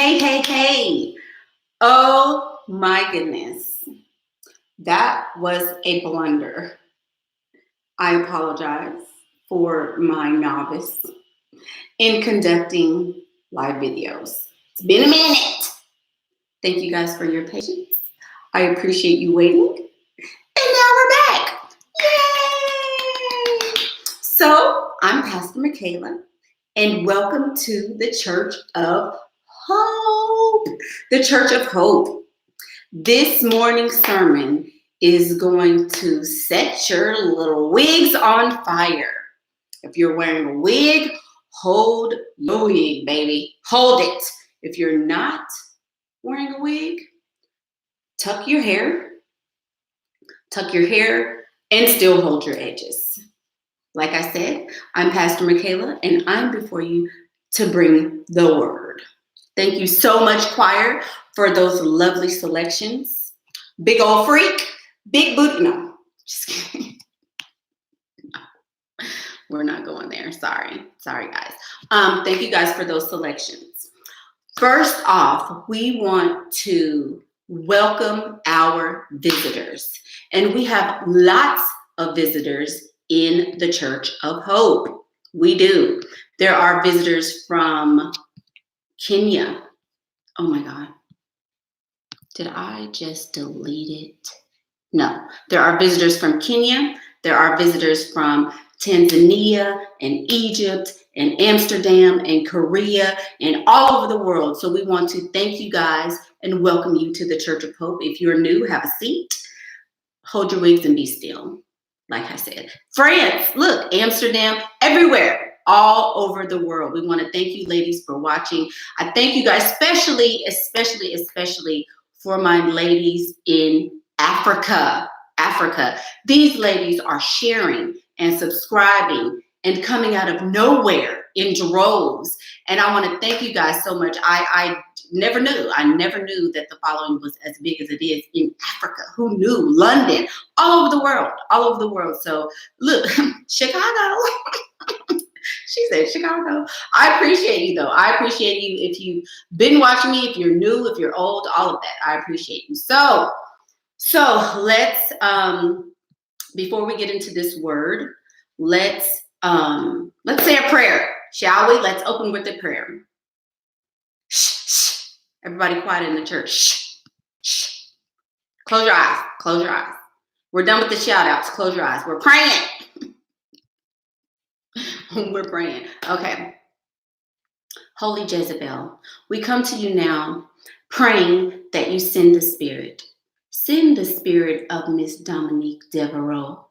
Hey. Oh my goodness. That was a blunder. I apologize for my novice in conducting live videos. It's been a minute. Thank you guys for your patience. I appreciate you waiting. And now we're back. Yay! So I'm Pastor Michaela, and welcome to the Church of Hope. The Church of Hope. This morning's sermon is going to set your little wigs on fire. If you're wearing a wig, hold your wig, baby. Hold it. If you're not wearing a wig, tuck your hair, and still hold your edges. Like I said, I'm Pastor Michaela, and I'm before you to bring the word. Thank you so much, choir, for those lovely selections. Big old freak, big booty. No, just kidding. We're not going there. Sorry, guys. Thank you guys for those selections. First off, we want to welcome our visitors. And we have lots of visitors in the Church of Hope. We do. There are visitors from Kenya. Oh my God. Did I just delete it? No. There are visitors from Kenya. There are visitors from Tanzania and Egypt and Amsterdam and Korea and all over the world. So we want to thank you guys and welcome you to the Church of Hope. If you're new, have a seat. Hold your wigs and be still. Like I said, France, look, Amsterdam, everywhere, all over the world. We want to thank you, ladies, for watching. I thank you guys, especially for my ladies in Africa. These ladies are sharing and subscribing and coming out of nowhere in droves. And I want to thank you guys so much. I never knew that the following was as big as it is in Africa. Who knew? London, all over the world. So look, Chicago. She said Chicago. I appreciate you though. I appreciate you if you've been watching me, if you're new, if you're old, all of that. I appreciate you. So let's before we get into this word, let's say a prayer, shall we? Let's open with a prayer. Shh. Everybody quiet in the church. Shh. Close your eyes. We're done with the shout outs. Close your eyes. We're praying. We're praying. Okay. Holy Jezebel, we come to you now praying that you send the Spirit. Send the spirit of Miss Dominique Devereaux.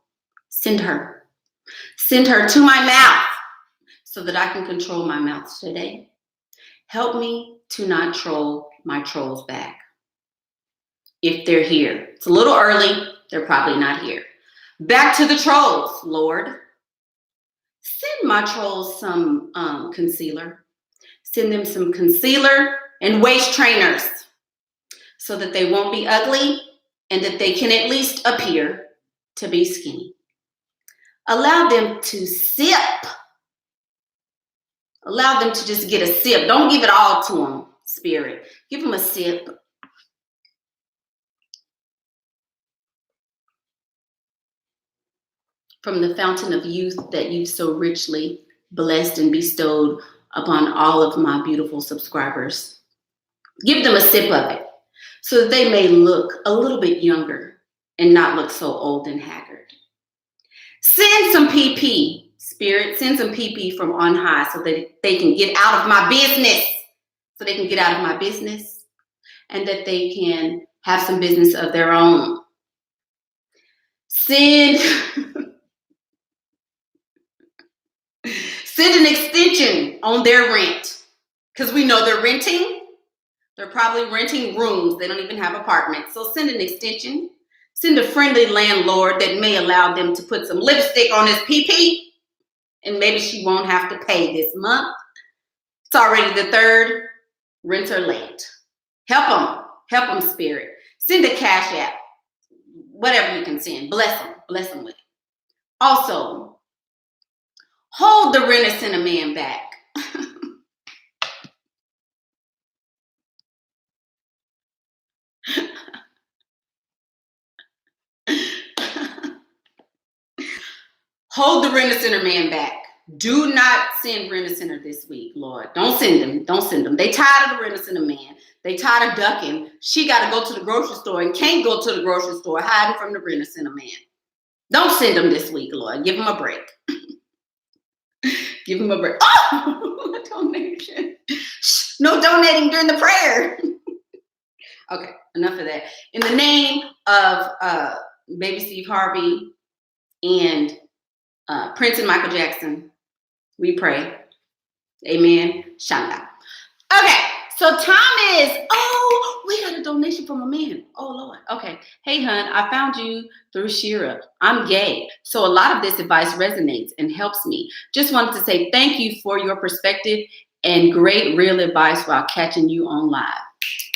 Send her to my mouth so that I can control my mouth today. Help me to not troll my trolls back. If they're here. It's a little early. They're probably not here. Back to the trolls, Lord. Send my trolls some concealer. Send them some concealer and waist trainers so that they won't be ugly and that they can at least appear to be skinny. Allow them to sip. Allow them to just get a sip. Don't give it all to them, Spirit. Give them a sip. From the fountain of youth that you've so richly blessed and bestowed upon all of my beautiful subscribers. Give them a sip of it so that they may look a little bit younger and not look so old and haggard. Send some PP, Spirit. Send some PP from on high so that they can get out of my business. And that they can have some business of their own. Send an extension on their rent. Because we know they're renting. They're probably renting rooms. They don't even have apartments. So send an extension. Send a friendly landlord that may allow them to put some lipstick on his PP. And maybe she won't have to pay this month. It's already the third. Rents are late. Help them, Spirit. Send a CASHAPP. Whatever you can send. Bless them with it. Also, hold the rent and send a man back. Hold the Rent-A-Center man back. Do not send Rent-A-Center this week, Lord. Don't send them. Don't send them. They tired of the Rent-A-Center man. They tired of ducking. She got to go to the grocery store and can't go to the grocery store hiding from the Rent-A-Center man. Don't send them this week, Lord. Give them a break. Give them a break. Oh, donation. No donating during the prayer. Okay, enough of that. In the name of baby Steve Harvey and Prince and Michael Jackson, we pray. Amen. Shanda. Okay, so Thomas. Oh, we got a donation from a man. Oh, Lord. Okay. Hey, hun, I found you through Shira. I'm gay, so a lot of this advice resonates and helps me. Just wanted to say thank you for your perspective and great real advice while catching you on live.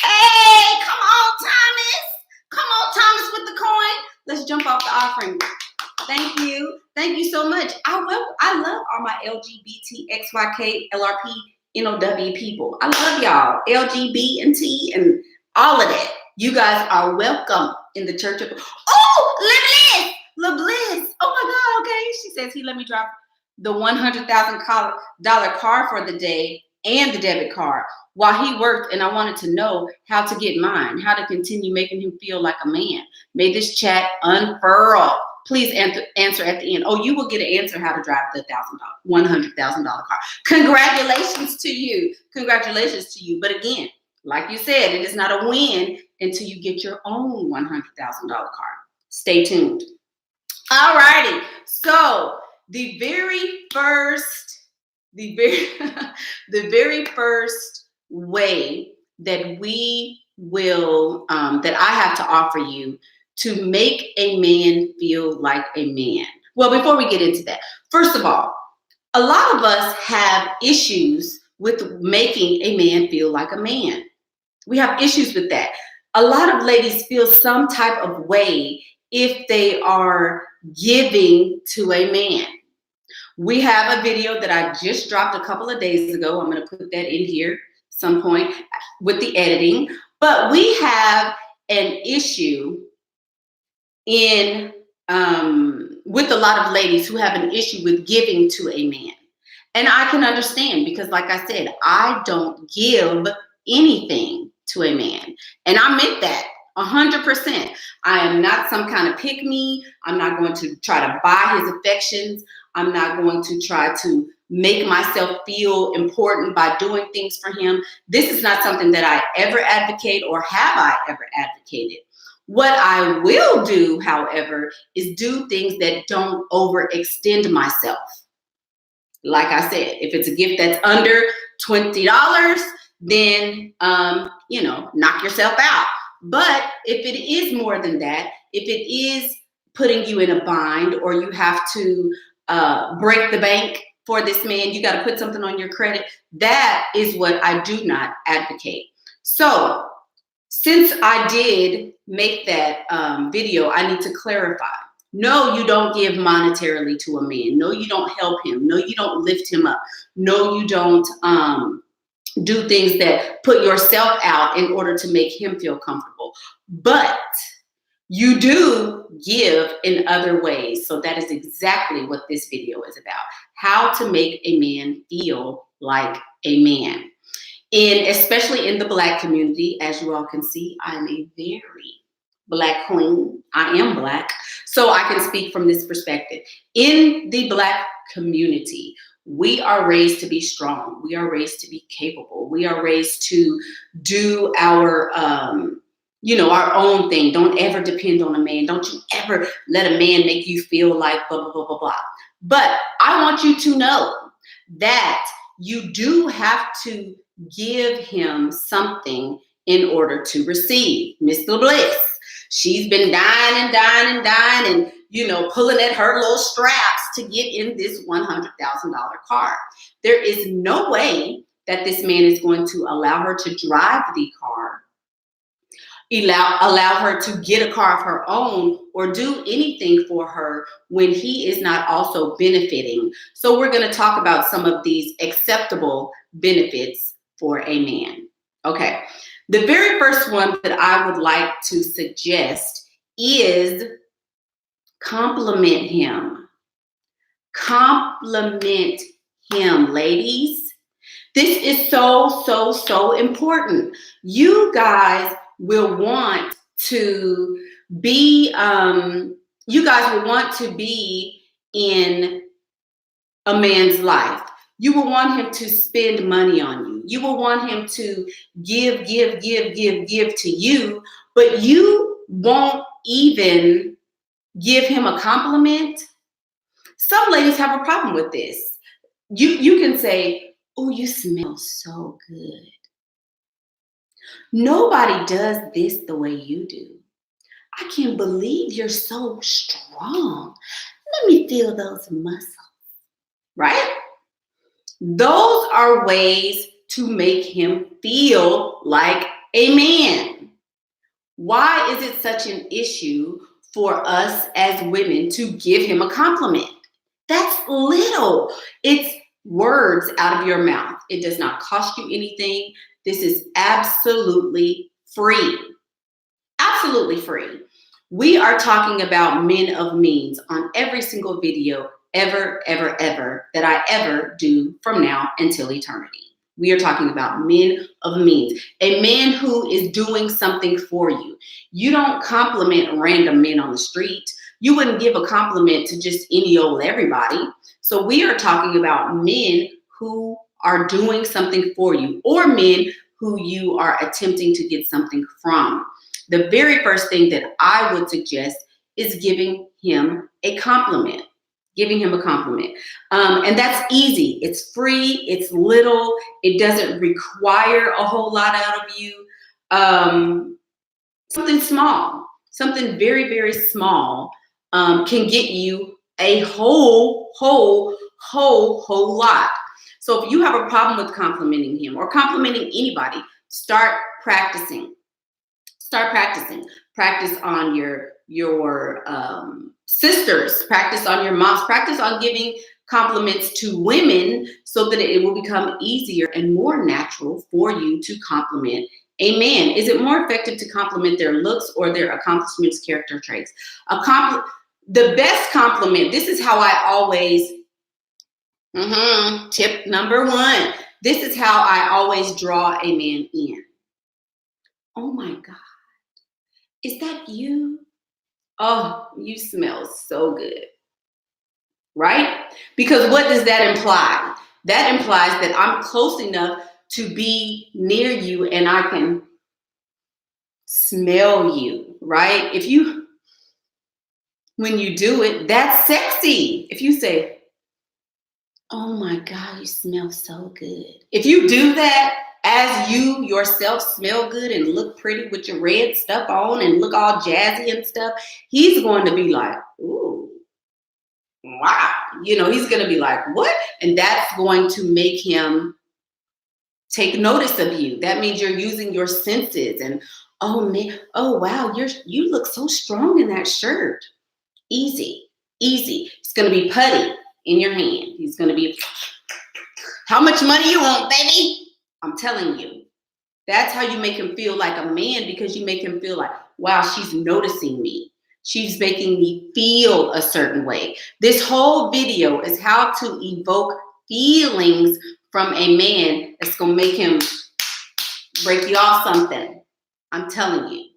Hey, come on, Thomas. Come on, Thomas with the coin. Let's jump off the offering. Thank you. Thank you so much. I love all my LGBT, XYK, LRP, NOW people. I love y'all. LGB and T and all of that. You guys are welcome in the church of... Oh, LeBliss. Oh, my God. Okay. She says he let me drop the $100,000 card for the day and the debit card while he worked, and I wanted to know how to get mine, how to continue making him feel like a man. May this chat unfurl. Please answer at the end. Oh, you will get an answer how to drive the $100,000 car. Congratulations to you. Congratulations to you. But again, like you said, it is not a win until you get your own $100,000 car. Stay tuned. All righty. So the very first way that we will, that I have to offer you to make a man feel like a man. Well, before we get into that, first of all, a lot of us have issues with making a man feel like a man. We have issues with that. A lot of ladies feel some type of way if they are giving to a man. We have a video that I just dropped a couple of days ago. I'm going to put that in here some point with the editing. But we have an issue with a lot of ladies who have an issue with giving to a man. And I can understand because, like I said, I don't give anything to a man. And I meant that 100%. I am not some kind of pick-me. I'm not going to try to buy his affections. I'm not going to try to make myself feel important by doing things for him. This is not something that I ever advocate, or have I ever advocated. What I will do, however, is do things that don't overextend myself. Like I said, if it's a gift that's under $20, then, knock yourself out. But if it is more than that, if it is putting you in a bind, or you have to break the bank for this man, you got to put something on your credit, that is what I do not advocate. So since I did make that video, I need to clarify. No, you don't give monetarily to a man. No, you don't help him. No, you don't lift him up. No, you don't do things that put yourself out in order to make him feel comfortable. But you do give in other ways. So that is exactly what this video is about. How to make a man feel like a man. Especially in the Black community, as you all can see, I am a very Black queen. I am Black, so I can speak from this perspective. In the Black community, we are raised to be strong. We are raised to be capable. We are raised to do our, our own thing. Don't ever depend on a man. Don't you ever let a man make you feel like blah, blah, blah, blah, blah. But I want you to know that you do have to give him something in order to receive. Miss Bliss, she's been dying and pulling at her little straps to get in this $100,000 car. There is no way that this man is going to allow her to drive the car, allow her to get a car of her own, or do anything for her when he is not also benefiting. So we're going to talk about some of these acceptable benefits for a man. Okay, The very first one that I would like to suggest is compliment him. Compliment him, ladies. This is so important. You guys will want to be, in a man's life. You will want him to spend money on you. You will want him to give to you, but you won't even give him a compliment. Some ladies have a problem with this. You can say, "Oh, you smell so good. Nobody does this the way you do. I can't believe you're so strong. Let me feel those muscles." Right? Those are ways to make him feel like a man. Why is it such an issue for us as women to give him a compliment? That's little. It's words out of your mouth. It does not cost you anything. This is absolutely free. Absolutely free. We are talking about men of means on every single video ever that I ever do from now until eternity. We are talking about men of means. A man who is doing something for you. You don't compliment random men on the street. You wouldn't give a compliment to just any old everybody. So we are talking about men who are doing something for you, or men who you are attempting to get something from. The very first thing that I would suggest is giving him a compliment. Giving him a compliment. And that's easy. It's free. It's little. It doesn't require a whole lot out of you. Something small, something very small can get you a whole lot. So if you have a problem with complimenting him or complimenting anybody, start practicing. Start practicing. Practice on your sisters. Practice on your moms. Practice on giving compliments to women so that it will become easier and more natural for you to compliment a man. Is it more effective to compliment their looks or their accomplishments, character traits? The best compliment, this is how I always, tip number one, this is how I always draw a man in. Oh my God. Is that you? Oh, you smell so good. Right? Because what does that imply? That implies that I'm close enough to be near you and I can smell you, right? When you do it, that's sexy. If you say, "Oh my God, you smell so good." If you do that, as you yourself smell good and look pretty with your red stuff on and look all jazzy and stuff, he's going to be like, "Ooh, wow." He's going to be like, "What?" And that's going to make him take notice of you. That means you're using your senses and, "Oh man, oh wow, you look so strong in that shirt." Easy. It's going to be putty in your hand. He's going to be, "How much money you want, baby?" I'm telling you. That's how you make him feel like a man, because you make him feel like, wow, she's noticing me. She's making me feel a certain way. This whole video is how to evoke feelings from a man that's going to make him break you off something. I'm telling you.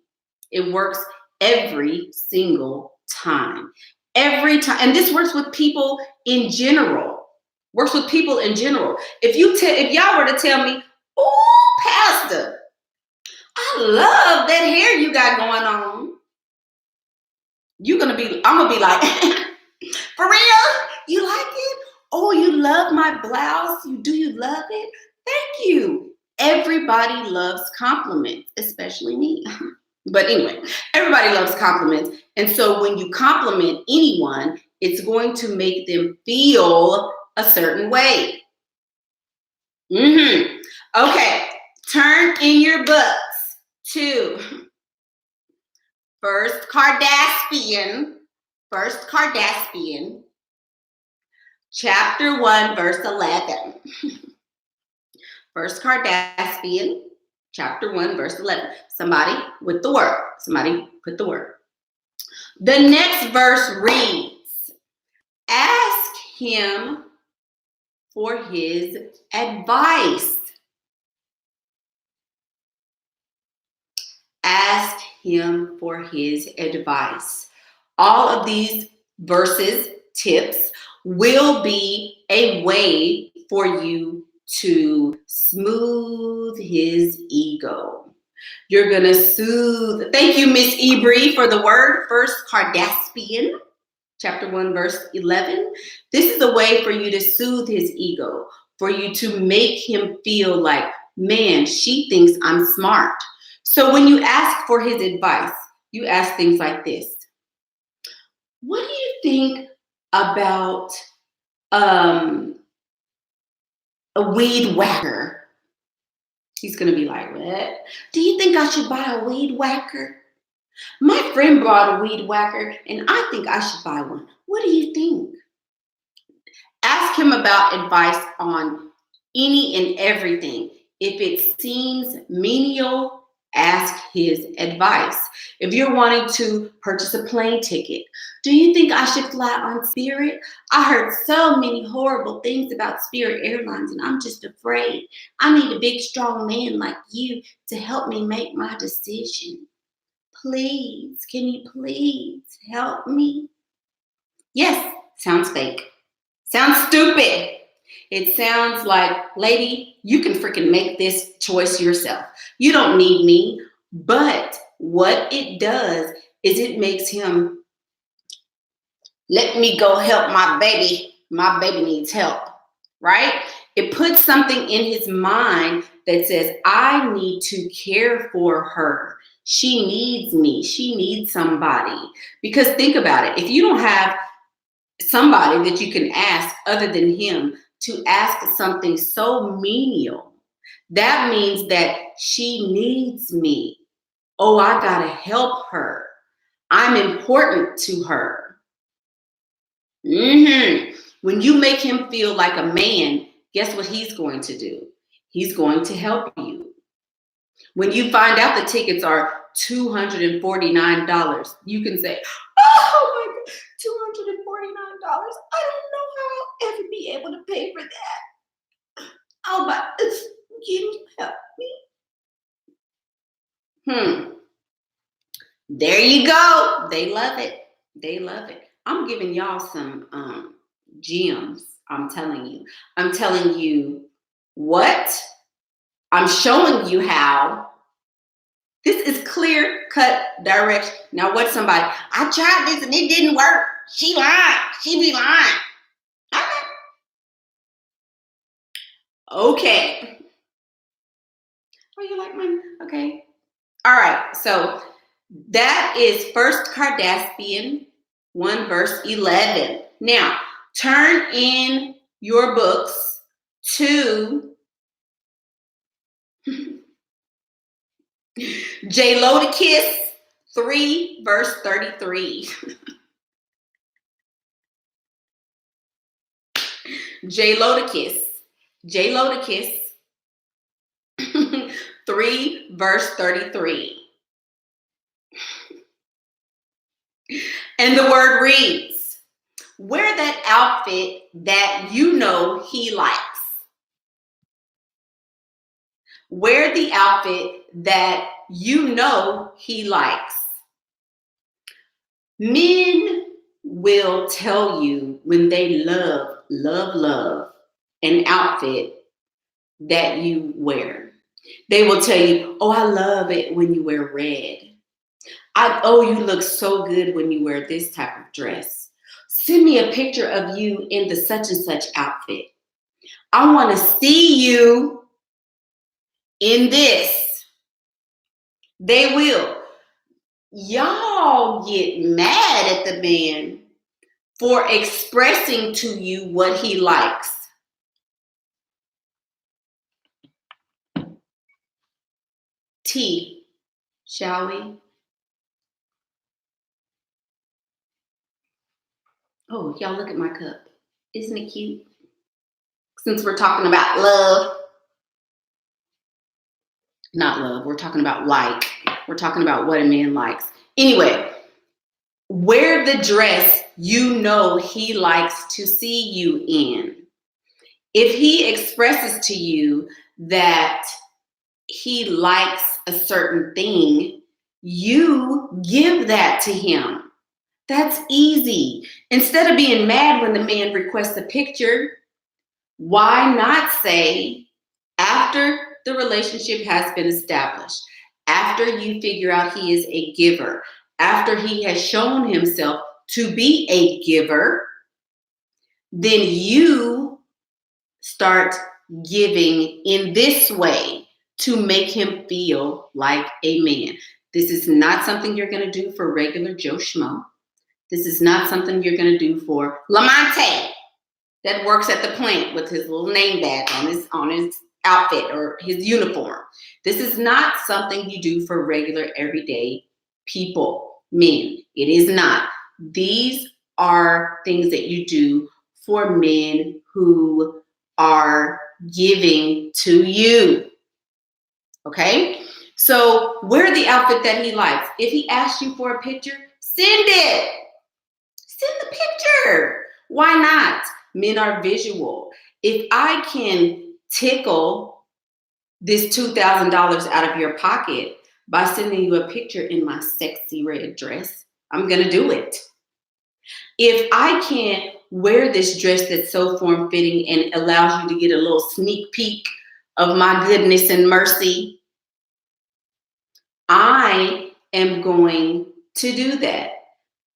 It works every single time. Every time. And this works with people in general. If y'all were to tell me, "Oh, Pastor, I love that hair you got going on," I'm gonna be like, "For real? You like it? Oh, you love my blouse? Do you love it? Thank you." Everybody loves compliments, especially me. But anyway, everybody loves compliments. And so when you compliment anyone, it's going to make them feel a certain way. Okay, turn in your books to First Kardashian, chapter 1, verse 11. First Kardashian, Chapter 1, verse 11. Somebody with the word. Somebody put the word. The next verse reads, ask him for his advice. Ask him for his advice. All of these verses, tips, will be a way for you to smooth his ego. You're going to soothe. Thank you, Miss Ebri, for the word. First Cardaspian, chapter 1, verse 11. This is a way for you to soothe his ego, for you to make him feel like, man, she thinks I'm smart. So when you ask for his advice, you ask things like this. What do you think about a weed whacker? He's going to be like, what? Do you think I should buy a weed whacker? My friend bought a weed whacker and I think I should buy one. What do you think? Ask him about advice on any and everything. If it seems menial, ask his advice. If you're wanting to purchase a plane ticket, do you think I should fly on Spirit? I heard so many horrible things about Spirit Airlines and I'm just afraid. I need a big, strong man like you to help me make my decision. Please, can you please help me? Yes, sounds fake. Sounds stupid. It sounds like, lady, you can freaking make this choice yourself. You don't need me. But what it does is it makes him, let me go help my baby. My baby needs help, right? It puts something in his mind that says, I need to care for her. She needs me. She needs somebody. Because think about it. If you don't have somebody that you can ask other than him to ask something so menial, that means that she needs me. Oh, I gotta help her. I'm important to her. When you make him feel like a man, guess what he's going to do? He's going to help you. When you find out the tickets are $249, you can say, oh my God, $249. I don't know how I'll ever be able to pay for that. Oh, but can you help me? There you go. They love it. They love it. I'm giving y'all some gems. I'm telling you. I'm telling you what. I'm showing you how. This is clear cut direction. Now, what somebody, I tried this and it didn't work. She lied. She be lying. Okay. Oh, you like mine? Okay. All right. So that is First Cardaspian 1 verse 11. Now, turn in your books to J-Lo-to-Kiss 3 verse 33. J-Lo-to-Kiss. J-Lo-to-Kiss 3 verse 33. And the word reads, wear that outfit that you know he likes. Wear the outfit that you know he likes. Men will tell you when they love an outfit that you wear. They will tell you, oh, I love it when you wear red. Oh, you look so good when you wear this type of dress. Send me a picture of you in the such and such outfit. I want to see you in this. They will. Y'all get mad at the man for expressing to you what he likes. Tea, shall we? Oh, y'all look at my cup. Isn't it cute? Since we're talking about love. Not love. We're talking about like. We're talking about what a man likes. Anyway, wear the dress you know he likes to see you in. If he expresses to you that he likes a certain thing, you give that to him. That's easy. Instead of being mad when the man requests a picture, why not say, after the relationship has been established, after you figure out he is a giver, after he has shown himself to be a giver, then you start giving in this way to make him feel like a man. This is not something you're going to do for regular Joe Schmo. This is not something you're going to do for Lamonte that works at the plant with his little name badge on his outfit or his uniform. This is not something you do for regular everyday people, men. It is not. These are things that you do for men who are giving to you. Okay? So wear the outfit that he likes. If he asks you for a picture, send it. Send the picture. Why not? Men are visual. If I can tickle this $2,000 out of your pocket by sending you a picture in my sexy red dress, I'm going to do it. If I can wear this dress that's so form-fitting and allows you to get a little sneak peek of my goodness and mercy, I am going to do that.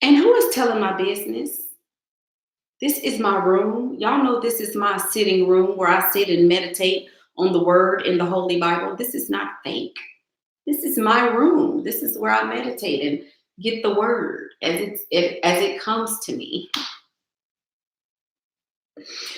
And who is telling my business? This is my room. Y'all know this is my sitting room where I sit and meditate on the word in the Holy Bible. This is not fake. This is my room. This is where I meditate and get the word as it comes to me.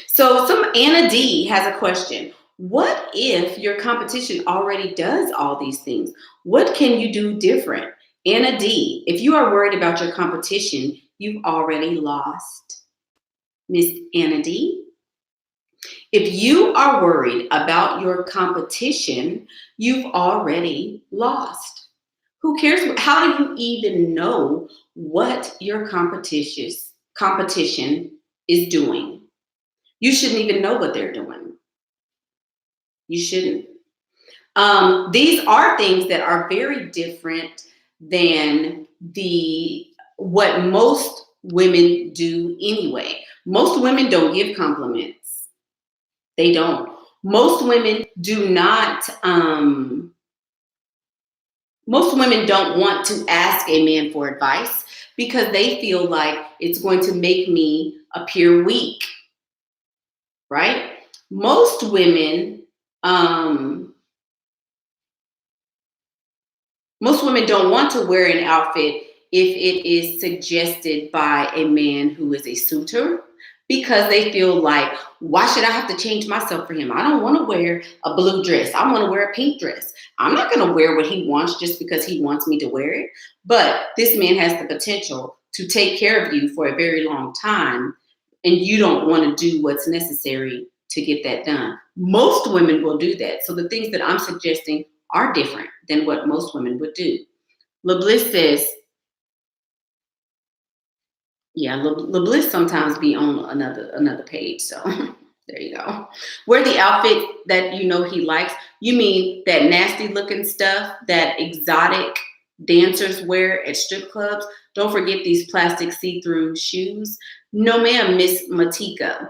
So Anna D has a question. What if your competition already does all these things? What can you do different? Anna D, if you are worried about your competition, you've already lost. Miss Anna D, if you are worried about your competition, you've already lost. Who cares? How do you even know what your competition is doing? You shouldn't even know what they're doing. You shouldn't. These are things that are very different than what most women do anyway. Most women don't give compliments. They don't. Most women do not. Most women don't want to ask a man for advice because they feel like it's going to make me appear weak, right? Most women don't want to wear an outfit if it is suggested by a man who is a suitor because they feel like, why should I have to change myself for him? I don't want to wear a blue dress. I want to wear a pink dress. I'm not going to wear what he wants just because he wants me to wear it. But this man has the potential to take care of you for a very long time, and you don't want to do what's necessary to get that done. Most women will do that. So the things that I'm suggesting are different than what most women would do. LeBliss says, yeah, LeBliss sometimes be on another page. So there you go. Wear the outfit that you know he likes. You mean that nasty looking stuff that exotic dancers wear at strip clubs? Don't forget these plastic see-through shoes. No, ma'am, Miss Matika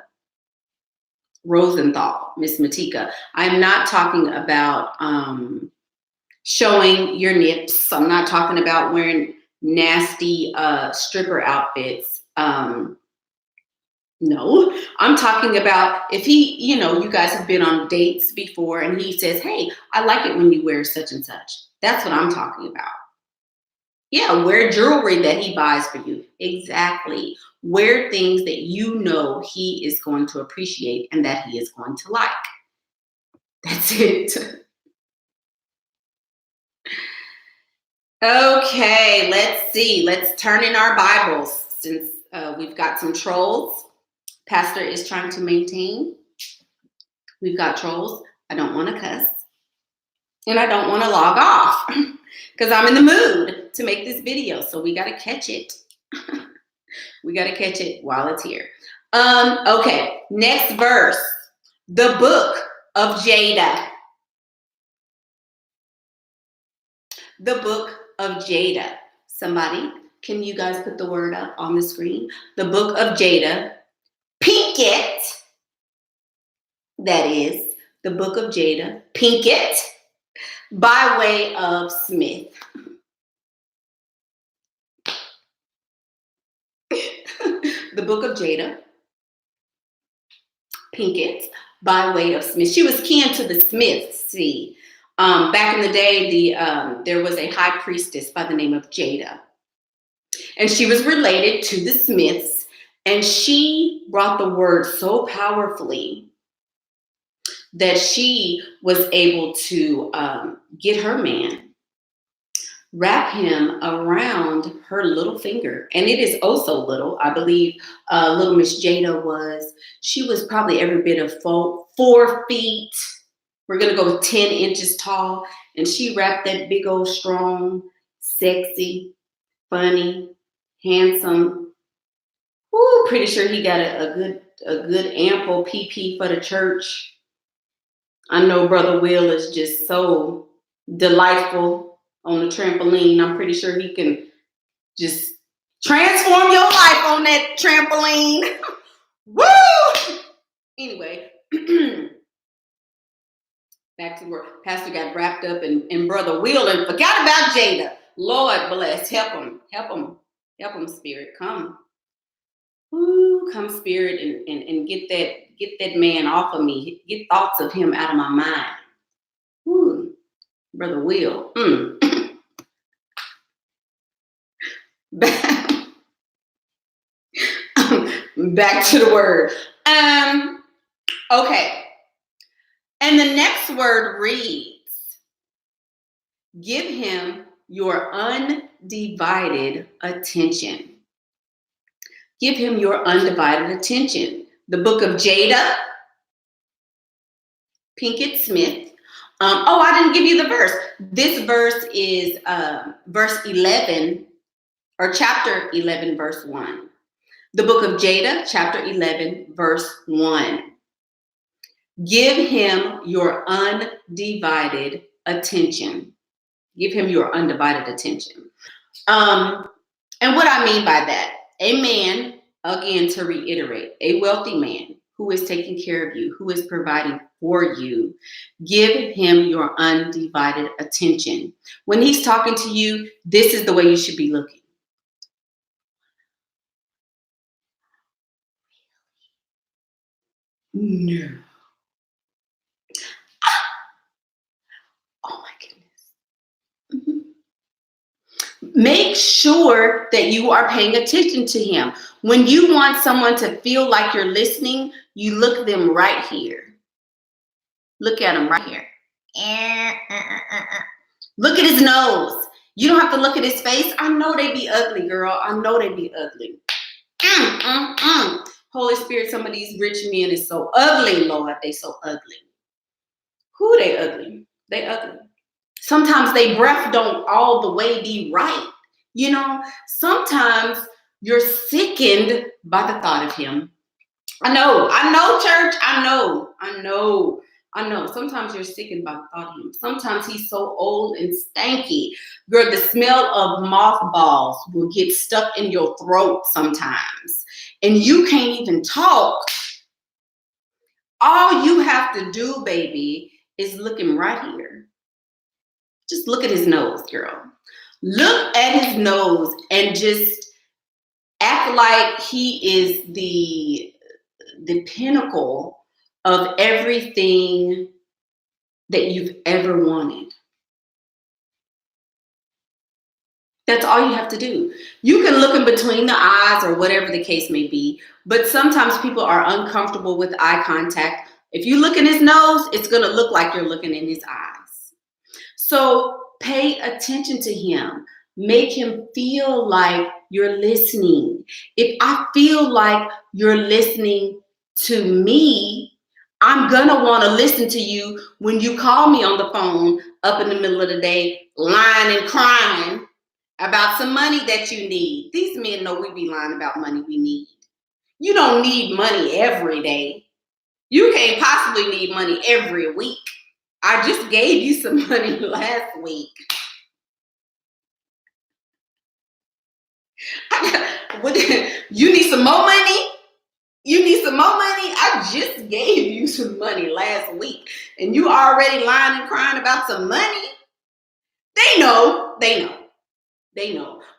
Rosenthal, Miss Matika. I'm not talking about showing your nips. I'm not talking about wearing nasty stripper outfits. No, I'm talking about if he, you guys have been on dates before and he says, hey, I like it when you wear such and such. That's what I'm talking about. Yeah, wear jewelry that he buys for you. Exactly. Wear things that you know he is going to appreciate and that he is going to like. That's it. Okay, let's see. Let's turn in our Bibles since we've got some trolls. Pastor is trying to maintain. We've got trolls. I don't want to cuss. and I don't want to log off because I'm in the mood to make this video. So we got to catch it. We got to catch it while it's here. Okay, next verse. The book of Jada. The book of Jada. Somebody, can you guys put the word up on the screen? The book of Jada. Pinkett. That is the book of Jada Pinkett by way of Smith. The book of Jada Pinkett by way of Smith. She was kin to the Smiths. See, back in the day, there was a high priestess by the name of Jada, and she was related to the Smiths, and she brought the word so powerfully that she was able to get her man, wrap him around her little finger. And it is also little. I believe little Miss Jada she was probably every bit of 4 feet. We're going to go with 10 inches tall. And she wrapped that big old strong, sexy, funny, handsome. Ooh, pretty sure he got a good ample PP for the church. I know Brother Will is just so delightful on the trampoline. I'm pretty sure he can just transform your life on that trampoline. Woo! Anyway, back to work. Pastor got wrapped up in Brother Will and forgot about Jada. Lord bless. Help him. Help him. Help him, Spirit. Come. Ooh, come, Spirit, and get that man off of me. Get thoughts of him out of my mind. Ooh, Brother Will. Back to the word. Okay. And the next word reads, give him your undivided attention. Give him your undivided attention. The book of Jada Pinkett Smith. I didn't give you the verse. This verse is verse 11, or chapter 11, verse 1. The book of Jada, chapter 11, verse 1. Give him your undivided attention. Give him your undivided attention. And what I mean by that, a man, again, to reiterate, a wealthy man who is taking care of you, who is providing for you, give him your undivided attention. When he's talking to you, this is the way you should be looking. No. Oh my goodness. Make sure that you are paying attention to him. When you want someone to feel like you're listening, you look them right here. Look at him right here. Look at his nose. You don't have to look at his face. I know they be ugly, girl. I know they be ugly. Holy Spirit, some of these rich men is so ugly, Lord. They so ugly. Who they ugly? They ugly. Sometimes they breath don't all the way be right. You know, sometimes you're sickened by the thought of him. I know, church. I know. Sometimes you're sickened by the thought of him. Sometimes he's so old and stanky. Girl, the smell of mothballs will get stuck in your throat sometimes. And you can't even talk. All you have to do, baby, is look him right here. Just look at his nose, girl. Look at his nose and just act like he is the pinnacle of everything that you've ever wanted. That's all you have to do. You can look in between the eyes or whatever the case may be, but sometimes people are uncomfortable with eye contact. If you look in his nose, it's going to look like you're looking in his eyes. So pay attention to him. Make him feel like you're listening. If I feel like you're listening to me, I'm going to want to listen to you when you call me on the phone up in the middle of the day, lying and crying about some money that you need. These men know we be lying about money we need. You don't need money every day. You can't possibly need money every week. I just gave you some money last week. You need some more money? You need some more money? I just gave you some money last week, and you already lying and crying about some money? They know.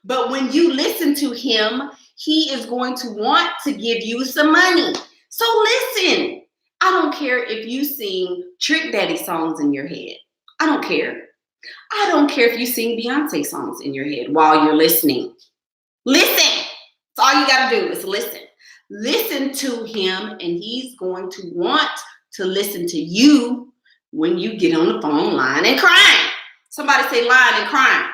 But when you listen to him, he is going to want to give you some money. So listen. I don't care if you sing Trick Daddy songs in your head. I don't care. I don't care if you sing Beyonce songs in your head while you're listening. Listen. That's all you got to do is listen. Listen to him, and he's going to want to listen to you when you get on the phone lying and crying. Somebody say lying and crying.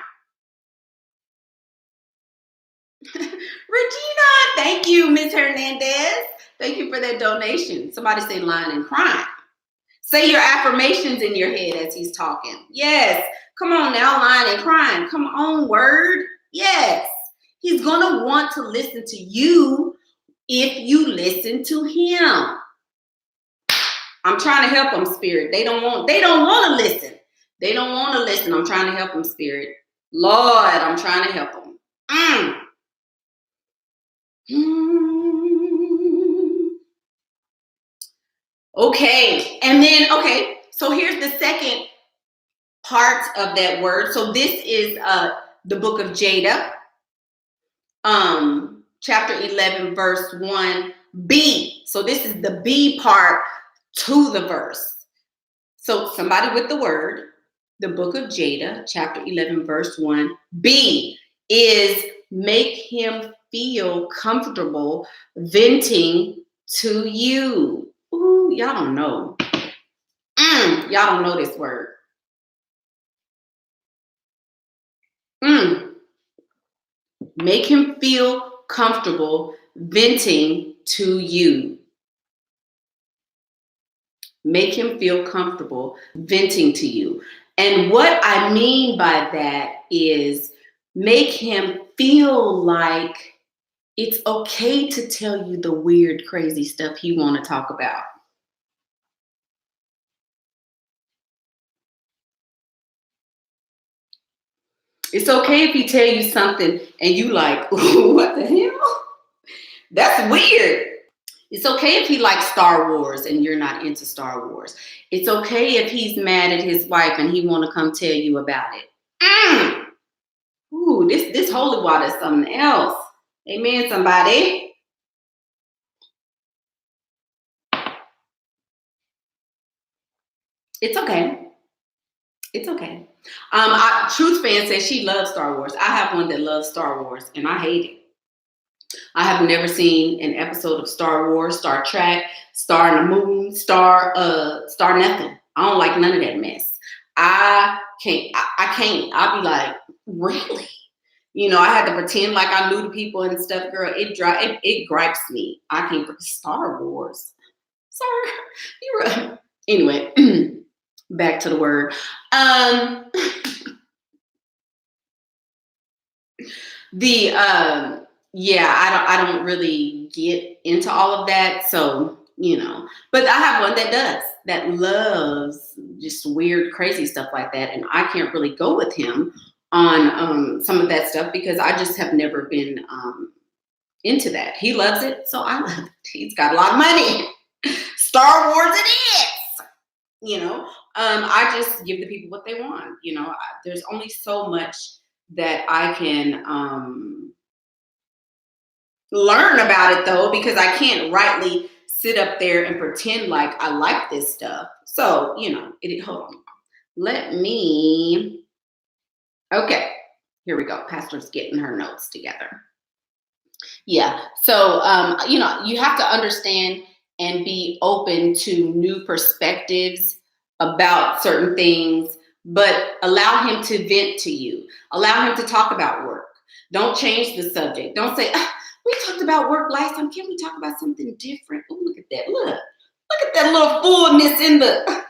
Regina, thank you, Ms. Hernandez. Thank you for that donation. Somebody say lying and crying. Say your affirmations in your head as he's talking. Yes. Come on now, lying and crying. Come on, word. Yes. He's going to want to listen to you if you listen to him. I'm trying to help them, Spirit. They don't want to listen. They don't want to listen. I'm trying to help them, Spirit. Lord, I'm trying to help them. Okay. And then, so here's the second part of that word. So this is the book of Jada, chapter 11, verse 1b. So this is the B part to the verse. So somebody with the word, the book of Jada, chapter 11, verse 1b is make him feel comfortable venting to you. Ooh, y'all don't know. Y'all don't know this word. Make him feel comfortable venting to you. Make him feel comfortable venting to you. And what I mean by that is make him feel like it's okay to tell you the weird, crazy stuff he want to talk about. It's okay if he tell you something and you like, ooh, what the hell? That's weird. It's okay if he likes Star Wars and you're not into Star Wars. It's okay if he's mad at his wife and he want to come tell you about it. Ooh, this holy water is something else. Amen, somebody. It's okay. It's okay. Truth Fan says she loves Star Wars. I have one that loves Star Wars, and I hate it. I have never seen an episode of Star Wars, Star Trek, Star in the Moon, Star nothing. I don't like none of that mess. I can't. I'll be like, really? You know, I had to pretend like I knew the people and stuff, girl. It gripes me. I can't. Star Wars. Sorry. You're right. Anyway, back to the word. I don't really get into all of that. So, you know, but I have one that loves just weird, crazy stuff like that. And I can't really go with him on some of that stuff because I just have never been into that. He loves it, so I love it. He's got a lot of money. Star Wars it is. You know, I just give the people what they want. You know, there's only so much that I can learn about it, though, because I can't rightly sit up there and pretend like I like this stuff. So, you know, hold on. Let me. Okay, here we go. Pastor's getting her notes together. Yeah. So, you know, you have to understand and be open to new perspectives about certain things, but allow him to vent to you. Allow him to talk about work. Don't change the subject. Don't say, we talked about work last time. Can we talk about something different? Oh, look at that. Look at that little fullness in the.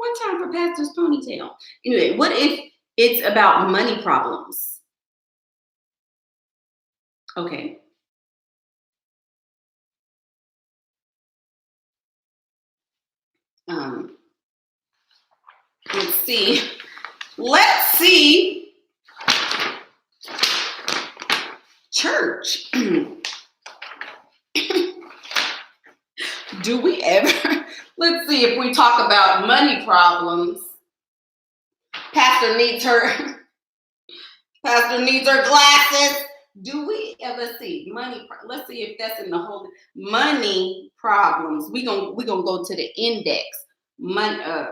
One time for Pastor's ponytail. Anyway, what if it's about money problems? Okay. Let's see. Church. Do we ever? Let's see if we talk about money problems. Pastor needs her glasses. Do we ever see money? Let's see if that's in the whole money problems. We gonna go to the index. Money.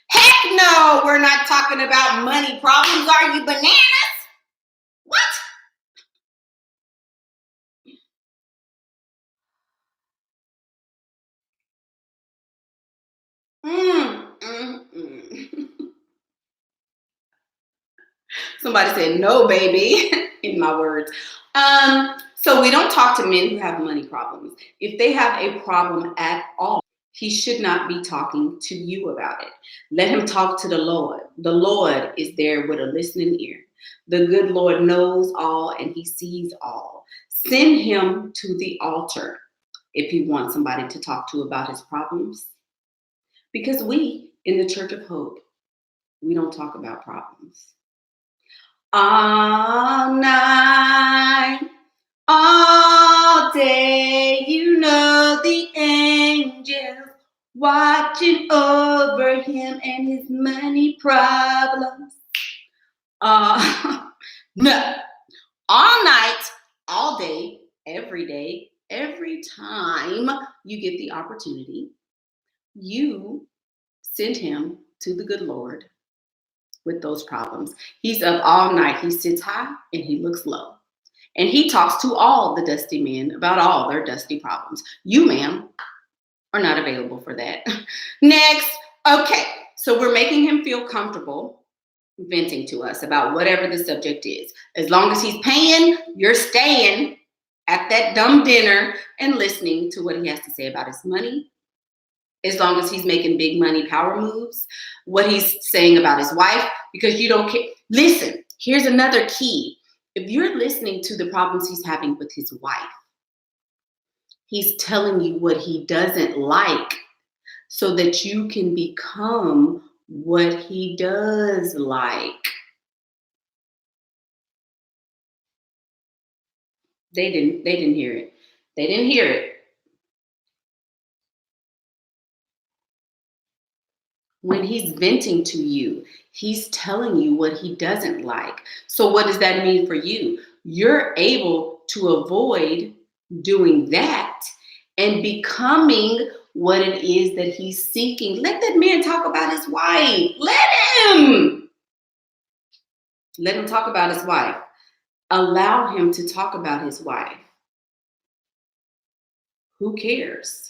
Heck no, we're not talking about money problems. Are you bananas? What? Somebody said no, baby, in my words. So we don't talk to men who have money problems. If they have a problem at all, he should not be talking to you about it. Let him talk to the Lord. The Lord is there with a listening ear. The good Lord knows all and he sees all. Send him to the altar if he wants somebody to talk to about his problems. Because we, in the Church of Hope, we don't talk about problems. All night, all day, you know the angels watching over him and his money problems. No, all night, all day, every time you get the opportunity, you send him to the good Lord with those problems. He's up all night. He sits high and he looks low. And he talks to all the dusty men about all their dusty problems. You, ma'am, are not available for that. Next. Okay. So we're making him feel comfortable venting to us about whatever the subject is. As long as he's paying, you're staying at that dumb dinner and listening to what he has to say about his money. As long as he's making big money power moves, what he's saying about his wife, because you don't care. Listen, here's another key. If you're listening to the problems he's having with his wife, he's telling you what he doesn't like so that you can become what he does like. They didn't hear it. They didn't hear it. When he's venting to you, he's telling you what he doesn't like. So what does that mean for you? You're able to avoid doing that and becoming what it is that he's seeking. Let that man talk about his wife. Let him talk about his wife. Allow him to talk about his wife. Who cares?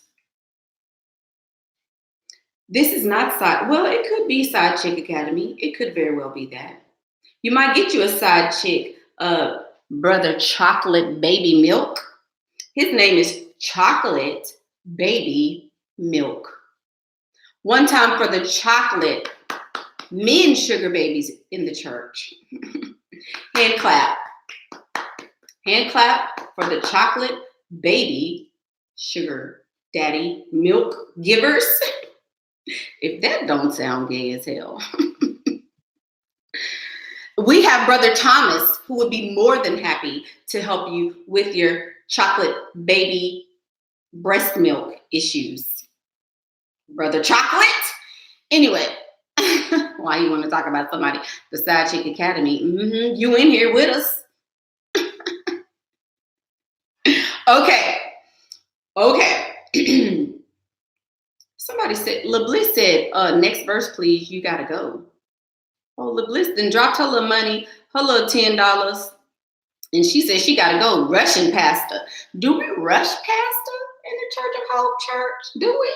This is not it could be Side Chick Academy. It could very well be that. You might get you a side chick, Brother Chocolate Baby Milk. His name is Chocolate Baby Milk. One time for the chocolate men sugar babies in the church. Hand clap. Hand clap for the chocolate baby sugar daddy milk givers. If that don't sound gay as hell. We have Brother Thomas, who would be more than happy to help you with your chocolate baby breast milk issues. Brother Chocolate. Anyway, why you want to talk about somebody? The Side Chick Academy. You in here with us. Okay. Somebody said, LaBliss said, next verse, please. You got to go. Oh, LaBliss then dropped her little money, her little $10. And she said she got to go. Rushing pastor. Do we rush pastor in the Church of Hope Church? Do we?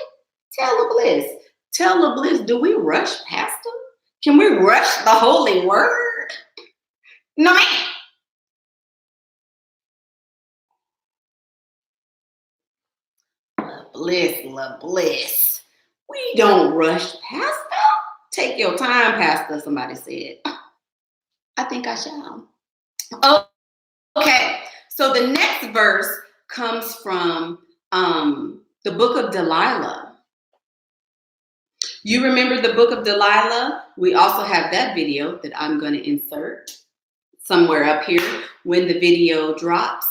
Tell LaBliss, do we rush pastor? Can we rush the holy word? No, ma'am. Bliss. We don't rush past them. Take your time, Pastor, somebody said. I think I shall. Okay, so the next verse comes from the book of Delilah. You remember the book of Delilah? We also have that video that I'm going to insert somewhere up here when the video drops.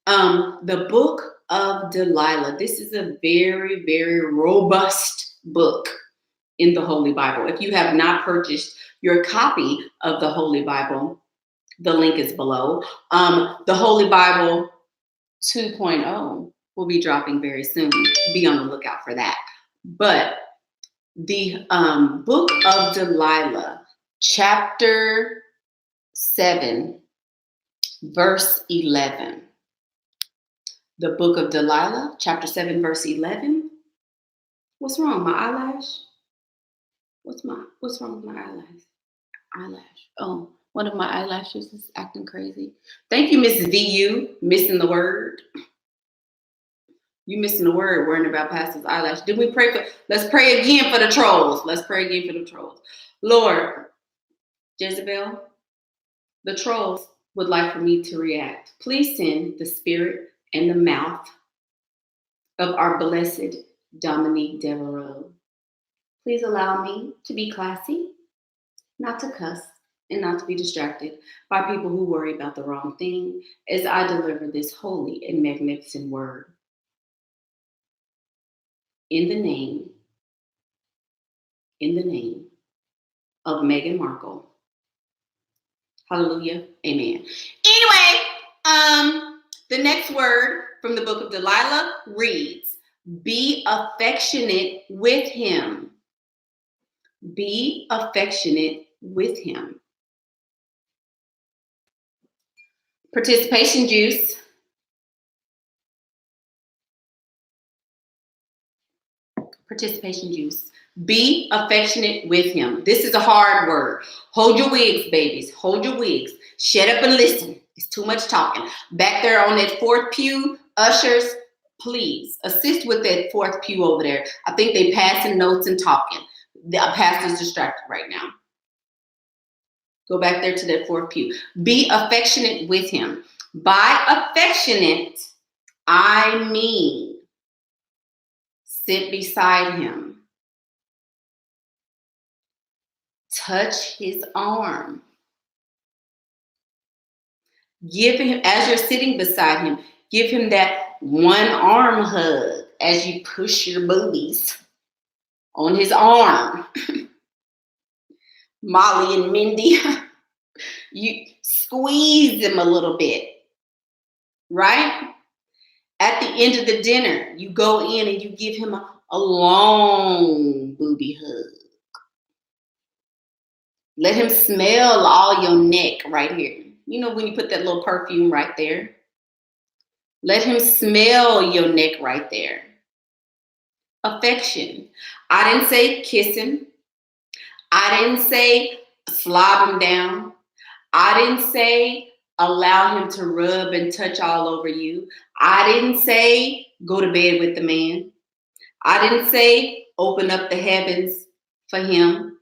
The book of Delilah. This is a very, very robust book in the Holy Bible. If you have not purchased your copy of the Holy Bible, the link is below. The Holy Bible 2.0 will be dropping very soon. Be on the lookout for that. But the book of Delilah, chapter 7, verse 11. The book of Delilah, chapter 7, verse 11. What's wrong? My eyelash? What's wrong with my eyelash? Oh, one of my eyelashes is acting crazy. Thank you, Miss VU, missing the word. You missing the word, worrying about Pastor's eyelash. Did we pray for? Let's pray again for the trolls. Lord, Jezebel, the trolls would like for me to react. Please send the spirit and the mouth of our blessed Dominique Devereaux. Please allow me to be classy, not to cuss, and not to be distracted by people who worry about the wrong thing as I deliver this holy and magnificent word. In the name of Meghan Markle. Hallelujah. Amen. Anyway, the next word from the book of Delilah reads, be affectionate with him. Be affectionate with him. Participation juice. Participation juice. Be affectionate with him. This is a hard word. Hold your wigs, babies. Hold your wigs. Shut up and listen. It's too much talking. Back there on that fourth pew, ushers, please assist with that fourth pew over there. I think they passing notes and talking. The pastor's distracted right now. Go back there to that fourth pew. Be affectionate with him. By affectionate, I mean sit beside him. Touch his arm. Give him, as you're sitting beside him, give him that one arm hug as you push your boobies on his arm. Molly and Mindy, you squeeze him a little bit, right? At the end of the dinner, you go in and you give him a long booby hug. Let him smell all your neck right here. You know when you put that little perfume right there? Let him smell your neck right there. Affection. I didn't say kiss him. I didn't say slob him down. I didn't say allow him to rub and touch all over you. I didn't say go to bed with the man. I didn't say open up the heavens for him.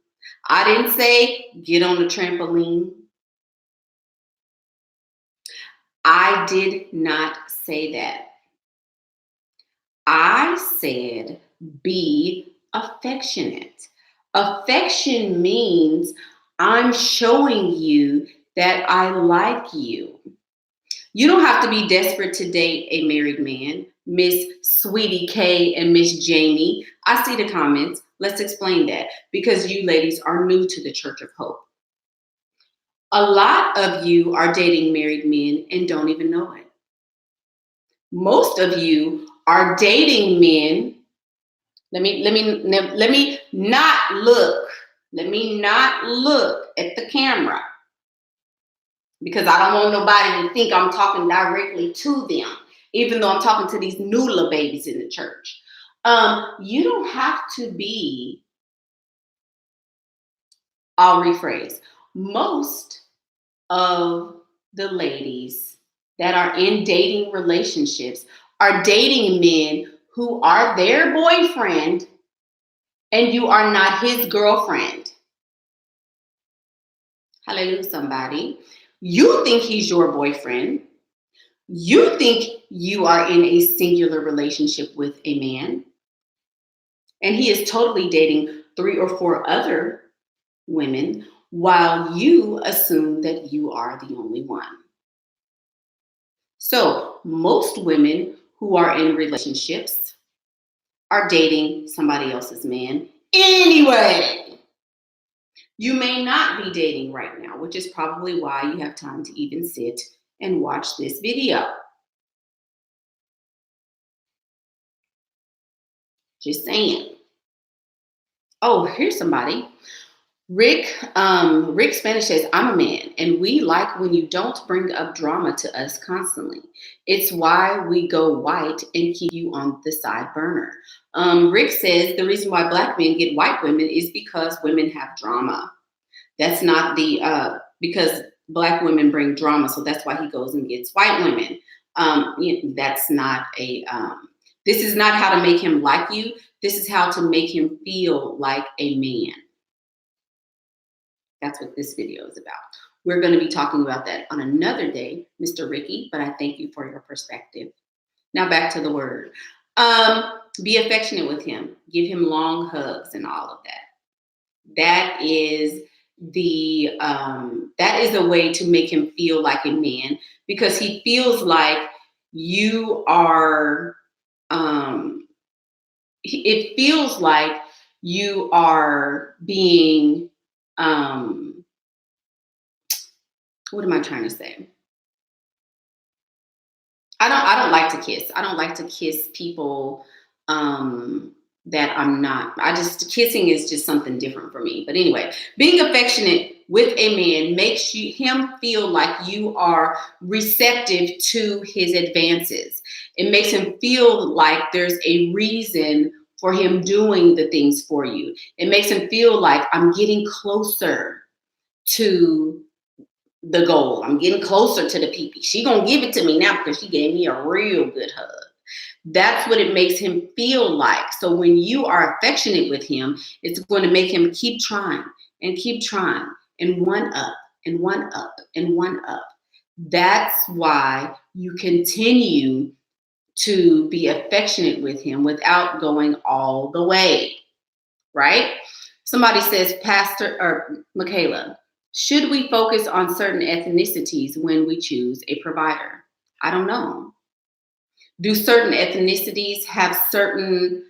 I didn't say get on the trampoline. I did not say that. I said be affectionate. Affection means I'm showing you that I like you. You don't have to be desperate to date a married man. Miss Sweetie K and Miss Jamie, I see the comments. Let's explain that because you ladies are new to the Church of Hope. A lot of you are dating married men and don't even know it. Most of you are dating men. Let me not look. Let me not look at the camera because I don't want nobody to think I'm talking directly to them, even though I'm talking to these noodler babies in the church. You don't have to be, I'll rephrase, most of the ladies that are in dating relationships are dating men who are their boyfriend and you are not his girlfriend. Hallelujah, somebody. You think he's your boyfriend. You think you are in a singular relationship with a man, and he is totally dating 3 or 4 other women while you assume that you are the only one. So most women who are in relationships are dating somebody else's man anyway. You may not be dating right now, which is probably why you have time to even sit and watch this video. Just saying. Oh, here's somebody. Rick Spanish says, I'm a man, and we like when you don't bring up drama to us constantly. It's why we go white and keep you on the side burner. Rick says the reason why black men get white women is because women have drama. That's not because black women bring drama, so that's why he goes and gets white women. That's not this is not how to make him like you. This is how to make him feel like a man. That's what this video is about. We're going to be talking about that on another day, Mr. Ricky, but I thank you for your perspective. Now back to the word. Be affectionate with him. Give him long hugs and all of that. That is a way to make him feel like a man, because he feels like you are, it feels like you are being, what am I trying to say? I don't like to kiss. I don't like to kiss people that I'm not. Kissing is just something different for me. But anyway, being affectionate with a man makes him feel like you are receptive to his advances. It makes him feel like there's a reason for him doing the things for you. It makes him feel like I'm getting closer to the goal. I'm getting closer to the pee-pee. She gonna give it to me now because she gave me a real good hug. That's what it makes him feel like. So when you are affectionate with him, it's going to make him keep trying and one up and one up and one up. That's why you continue to be affectionate with him without going all the way, right? Somebody says, Pastor or Michaela, should we focus on certain ethnicities when we choose a provider? I don't know. Do certain ethnicities have certain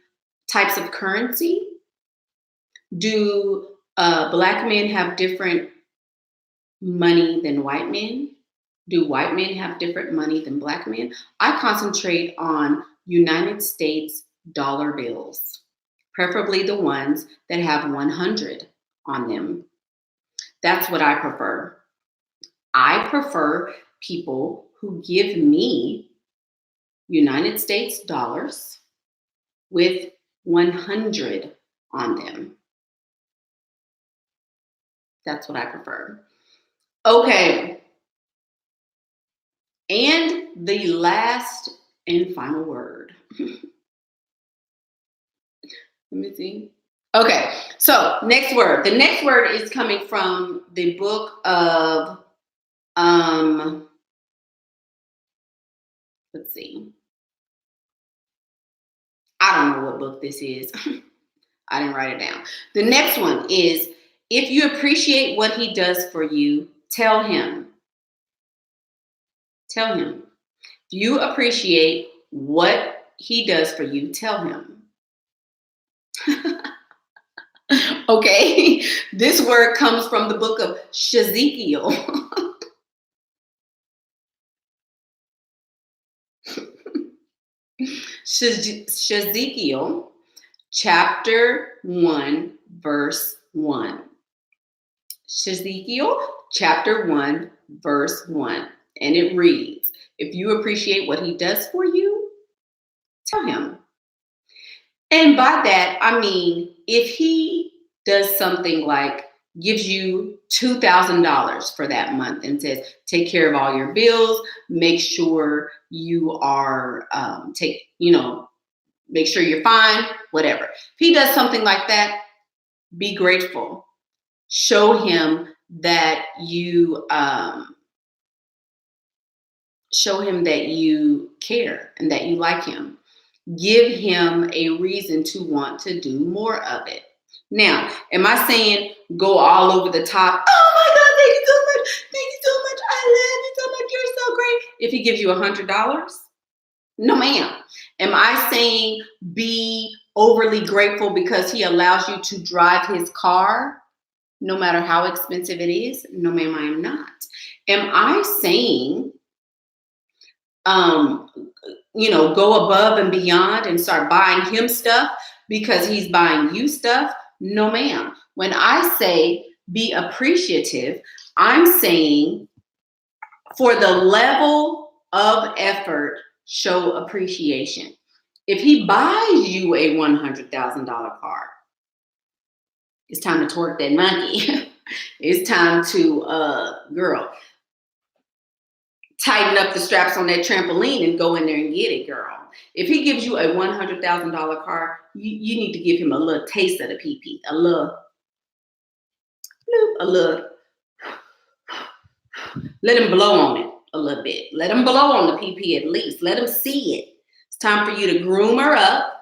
types of currency? Do black men have different money than white men? Do white men have different money than black men? I concentrate on United States dollar bills, preferably the ones that have 100 on them. That's what I prefer. I prefer people who give me United States dollars with 100 on them. That's what I prefer. Okay. And the last and final word. Let me see. Okay, so next word. The next word is coming from the book of, let's see. I don't know what book this is. I didn't write it down. The next one is, if you appreciate what he does for you, tell him. Tell him. If you appreciate what he does for you, tell him. Okay, this word comes from the book of Shezekiel. Shezekiel, chapter 1, verse 1. Shezekiel, chapter 1, verse 1. And it reads, if you appreciate what he does for you, tell him. And by that, I mean, if he does something like gives you $2,000 for that month and says, take care of all your bills, make sure you are, make sure you're fine, whatever. If he does something like that, be grateful. Show him that you care and that you like him. Give him a reason to want to do more of it. Now, am I saying go all over the top? Oh my God, thank you so much. Thank you so much. I love you so much. You're so great. If he gives you $100, no, ma'am. Am I saying be overly grateful because he allows you to drive his car, no matter how expensive it is? No, ma'am, I am not. Am I saying, go above and beyond and start buying him stuff because he's buying you stuff? No, ma'am. When I say be appreciative, I'm saying for the level of effort, show appreciation. If he buys you a $100,000 car, it's time to twerk that monkey. It's time to, girl, tighten up the straps on that trampoline and go in there and get it, girl. If he gives you a $100,000 car, you need to give him a little taste of the PP, a little, let him blow on it a little bit. Let him blow on the PP at least. Let him see it. It's time for you to groom her up,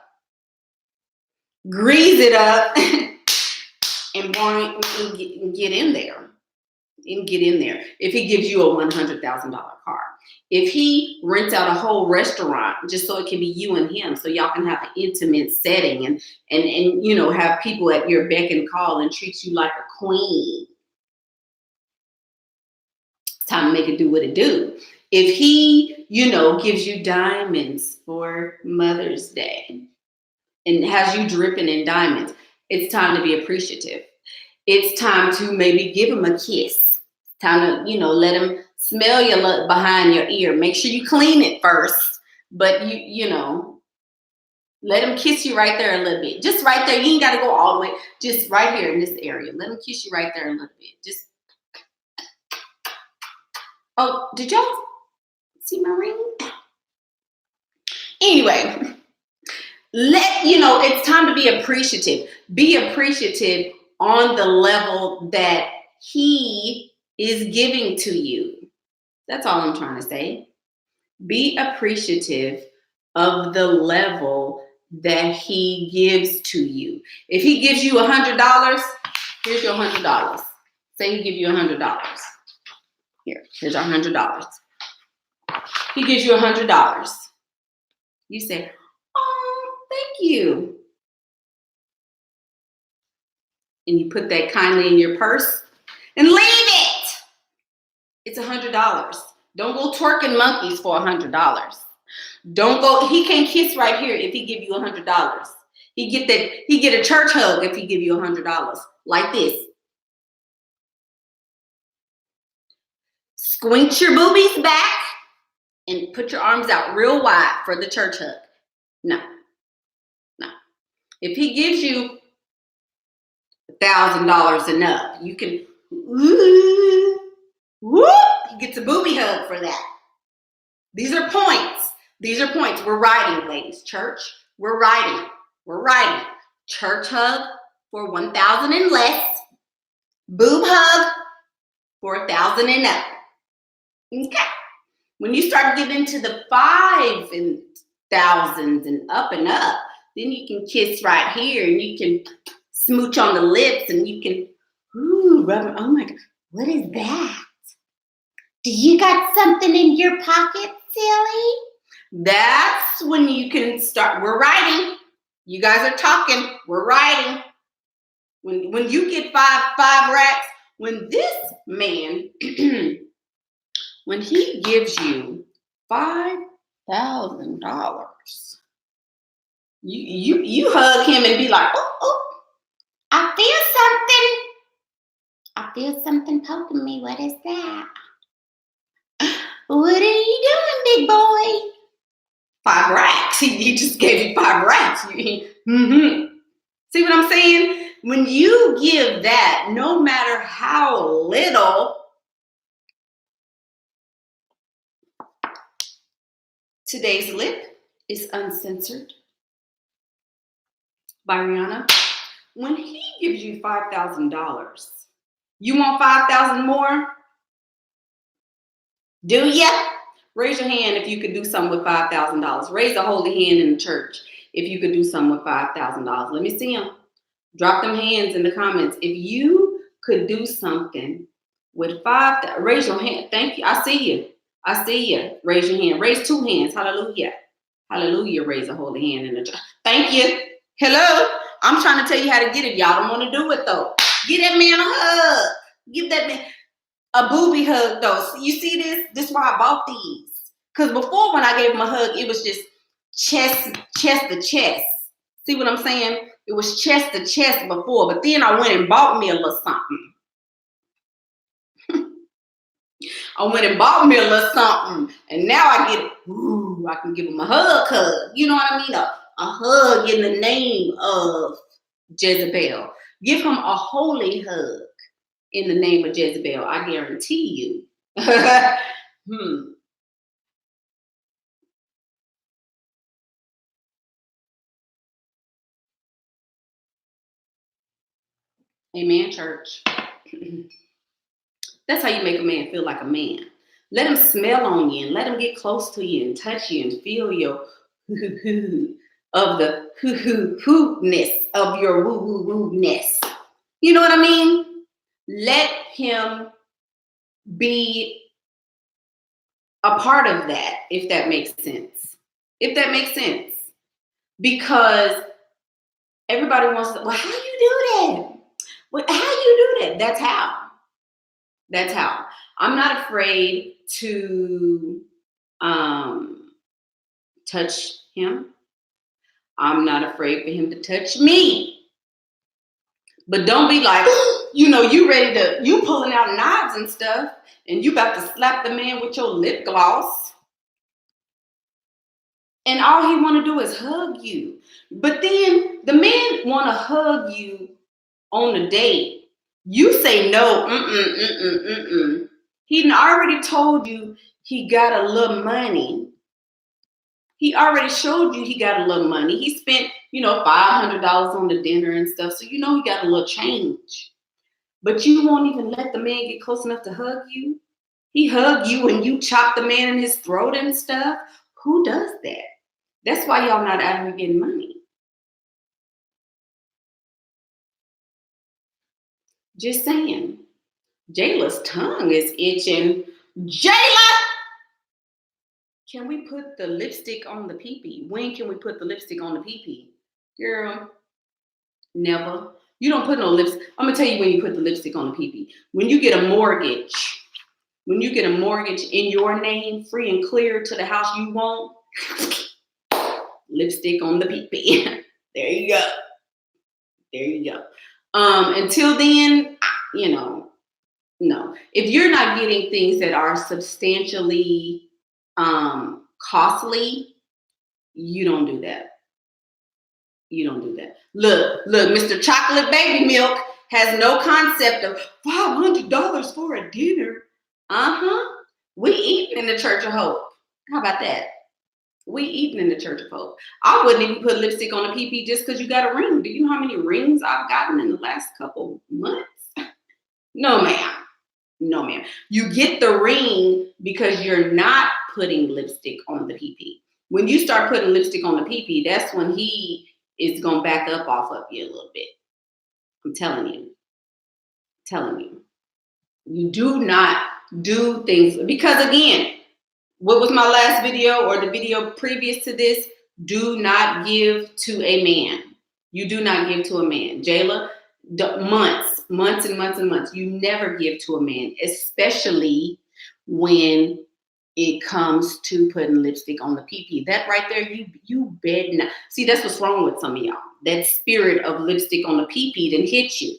grease it up, and get in there. And get in there. If he gives you a $100,000 car, if he rents out a whole restaurant just so it can be you and him, so y'all can have an intimate setting and have people at your beck and call and treat you like a queen. It's time to make it do what it do. If he, gives you diamonds for Mother's Day and has you dripping in diamonds, it's time to be appreciative. It's time to maybe give him a kiss. Time to, let him smell you behind your ear. Make sure you clean it first, but let him kiss you right there a little bit. Just right there. You ain't got to go all the way. Just right here in this area. Let him kiss you right there a little bit. Just. Oh, did y'all see my ring? Anyway, it's time to be appreciative. Be appreciative on the level that he is giving to you. That's all I'm trying to say. Be appreciative of the level that he gives to you. If he gives you $100, here's your $100. Say he gives you $100. Here's our $100. He gives you $100. You say, oh, thank you. And you put that kindly in your purse and leave it. It's $100. Don't go twerking monkeys for $100. Don't go. He can't kiss right here if he give you $100. He get a church hug if he give you $100. Like this. Squint your boobies back and put your arms out real wide for the church hug. No. If he gives you $1,000 and up, you can he gets a booby hug for that. These are points. We're riding, ladies. Church, we're riding. Church hug for $1,000 and less. Boob hug for $1,000 and up. Okay. When you start getting into the $5,000s and thousands and up, then you can kiss right here and you can smooch on the lips and you can rub. Oh my God, what is that? Do you got something in your pocket, silly? That's when you can start. We're writing. You guys are talking. We're writing. When you get five racks, when this man, when he gives you $5,000, you hug him and be like, oh, I feel something poking me. What is that? What are you doing, big boy? 5 racks. He just gave you 5 racks. See what I'm saying? When you give that, no matter how little, today's lip is uncensored. by Rihanna. When he gives you $5,000, you want 5,000 more? Do ya? Raise your hand if you could do something with $5,000. Raise a holy hand in the church if you could do something with $5,000. Let me see them. Drop them hands in the comments. If you could do something with raise your hand. Thank you. I see you. I see you. Raise your hand. Raise two hands. Hallelujah. Hallelujah. Raise a holy hand in the church. Thank you. Hello. I'm trying to tell you how to get it. Y'all don't want to do it though. Give that man a hug. Give that man a booby hug though. You see this? This is why I bought these. Because before when I gave him a hug, it was just chest to chest. See what I'm saying? It was chest to chest before, but then I went and bought me a little something. I went and bought me a little something, and now I get, I can give him a hug. You know what I mean? A hug in the name of Jezebel. Give him a holy hug in the name of Jezebel. I guarantee you. Amen, church. That's how you make a man feel like a man. Let him smell on you and let him get close to you and touch you and feel your of the hoo-ness of your woo-woo-woo-ness. You know what I mean? Let him be a part of that, if that makes sense. If that makes sense. Because everybody wants to, well, how you do that? Well, how you do that? That's how. That's how. I'm not afraid to touch him. I'm not afraid for him to touch me. But don't be like, you ready to, you pulling out knives and stuff, and you about to slap the man with your lip gloss. And all he want to do is hug you. But then the man want to hug you on the date. You say no, He already told you he got a little money. He already showed you he got a little money. He spent, $500 on the dinner and stuff. So he got a little change. But you won't even let the man get close enough to hug you. He hugged you and you chopped the man in his throat and stuff. Who does that? That's why y'all not out here getting money. Just saying. Jayla's tongue is itching. Jayla! Can we put the lipstick on the pee-pee? When can we put the lipstick on the pee-pee? Girl, never. You don't put no lipstick. I'm going to tell you when you put the lipstick on the pee-pee. When you get a mortgage in your name, free and clear to the house you want, lipstick on the pee-pee. There you go. There you go. Until then, no. If you're not getting things that are substantially costly, you don't do that. You don't do that. Look, Mr. Chocolate Baby Milk has no concept of $500 for a dinner. We eating in the Church of Hope. How about that? We eating in the Church of Hope. I wouldn't even put lipstick on a pee-pee just because you got a ring. Do you know how many rings I've gotten in the last couple months? No, ma'am. No, ma'am. You get the ring because you're not putting lipstick on the pee-pee. When you start putting lipstick on the pee-pee, that's when he is going to back up off of you a little bit. I'm telling you. You do not do things. Because again, what was my last video or the video previous to this? Do not give to a man. You do not give to a man. Jayla, months and months. You never give to a man, especially when it comes to putting lipstick on the pee-pee. That right there, you bet not. See, that's what's wrong with some of y'all. That spirit of lipstick on the pee-pee didn't hit you.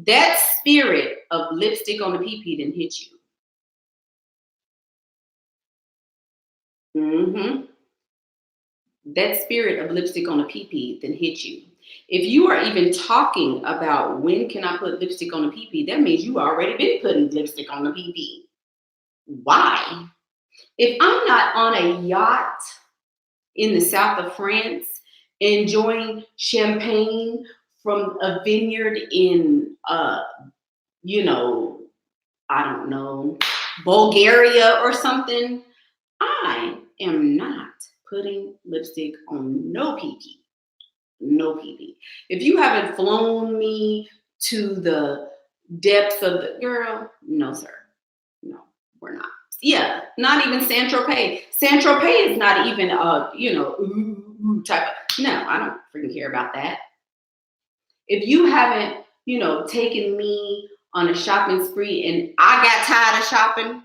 That spirit of lipstick on the pee-pee didn't hit you. That spirit of lipstick on the pee-pee then hit you. If you are even talking about when can I put lipstick on the pee-pee, that means you already been putting lipstick on the pee-pee. Why? If I'm not on a yacht in the south of France enjoying champagne from a vineyard in, you know, I don't know, Bulgaria or something, I am not putting lipstick on no PP. No PP. If you haven't flown me to the depths of the girl, no, sir. No, we're not. Yeah, not even Saint Tropez. Saint Tropez is not even type of. No, I don't freaking care about that. If you haven't, taken me on a shopping spree and I got tired of shopping,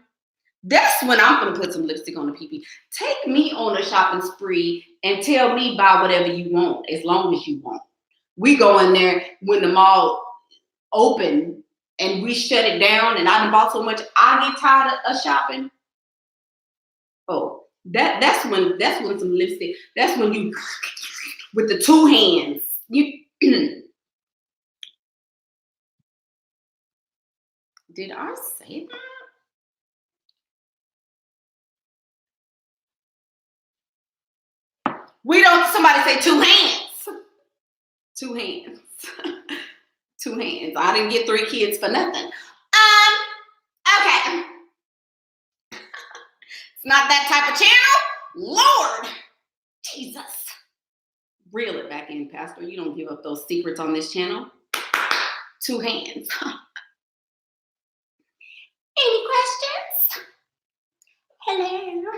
that's when I'm gonna put some lipstick on the PP. Take me on a shopping spree and tell me buy whatever you want, as long as you want. We go in there when the mall open and we shut it down, and I done bought so much, I get tired of shopping. Oh, that's when some lipstick. That's when you with the two hands. You did I say that? We don't. Somebody say two hands. Two hands. Two hands. I didn't get 3 kids for nothing. Okay. It's not that type of channel. Lord Jesus. Reel it back in, Pastor. You don't give up those secrets on this channel. Two hands. Any questions? Hello.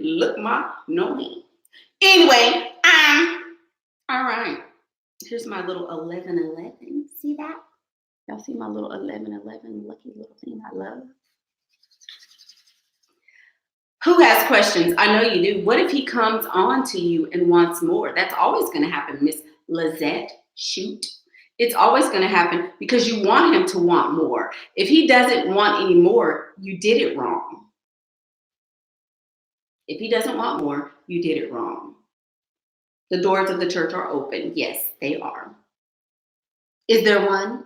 Look, no hand. Anyway, all right. Here's my little 1111. See that? Y'all see my little 1111 lucky little thing I love? Who has questions? I know you do. What if he comes on to you and wants more? That's always going to happen, Miss Lizette. Shoot. It's always going to happen because you want him to want more. If he doesn't want any more, you did it wrong. If he doesn't want more, you did it wrong. The doors of the church are open. Yes, they are. Is there one?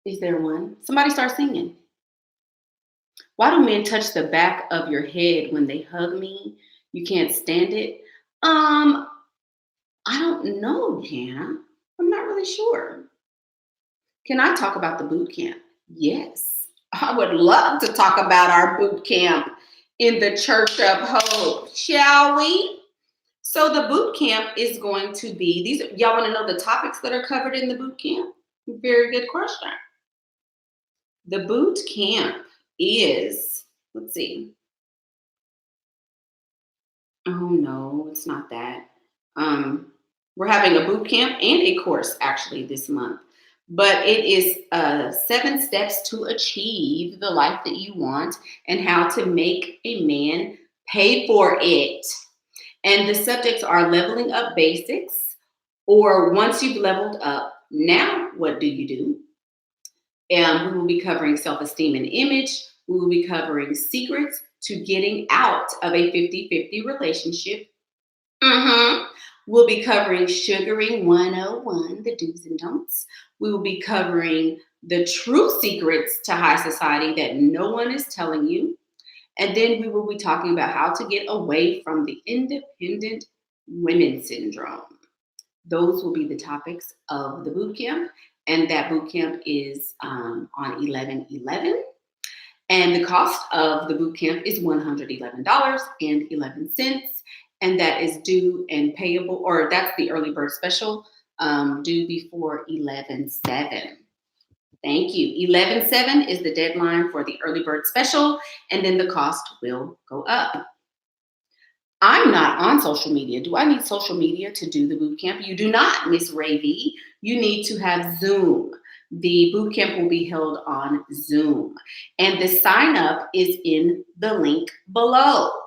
Is there one? Somebody start singing. Why do men touch the back of your head when they hug me? You can't stand it. I don't know, Jana. I'm not really sure. Can I talk about the boot camp? Yes. I would love to talk about our boot camp in the Church of Hope, shall we? So the boot camp is going to be, y'all want to know the topics that are covered in the boot camp? Very good question. The boot camp is, let's see. Oh no, it's not that. We're having a boot camp and a course actually this month. But it is 7 steps to achieve the life that you want and how to make a man pay for it. And the subjects are leveling up basics, or once you've leveled up, now what do you do? And we will be covering self-esteem and image. We will be covering secrets to getting out of a 50-50 relationship. We'll be covering Sugaring 101, the do's and don'ts. We will be covering the true secrets to high society that no one is telling you. And then we will be talking about how to get away from the independent women syndrome. Those will be the topics of the boot camp. And that boot camp is on 11/11. And the cost of the boot camp is $111.11. And that is due and payable, or that's the early bird special, due before 11/7. Thank you. 11/7 is the deadline for the early bird special, and then the cost will go up. I'm not on social media. Do I need social media to do the boot camp? You do not, Miss Ravy. You need to have Zoom. The boot camp will be held on Zoom, and the sign up is in the link below.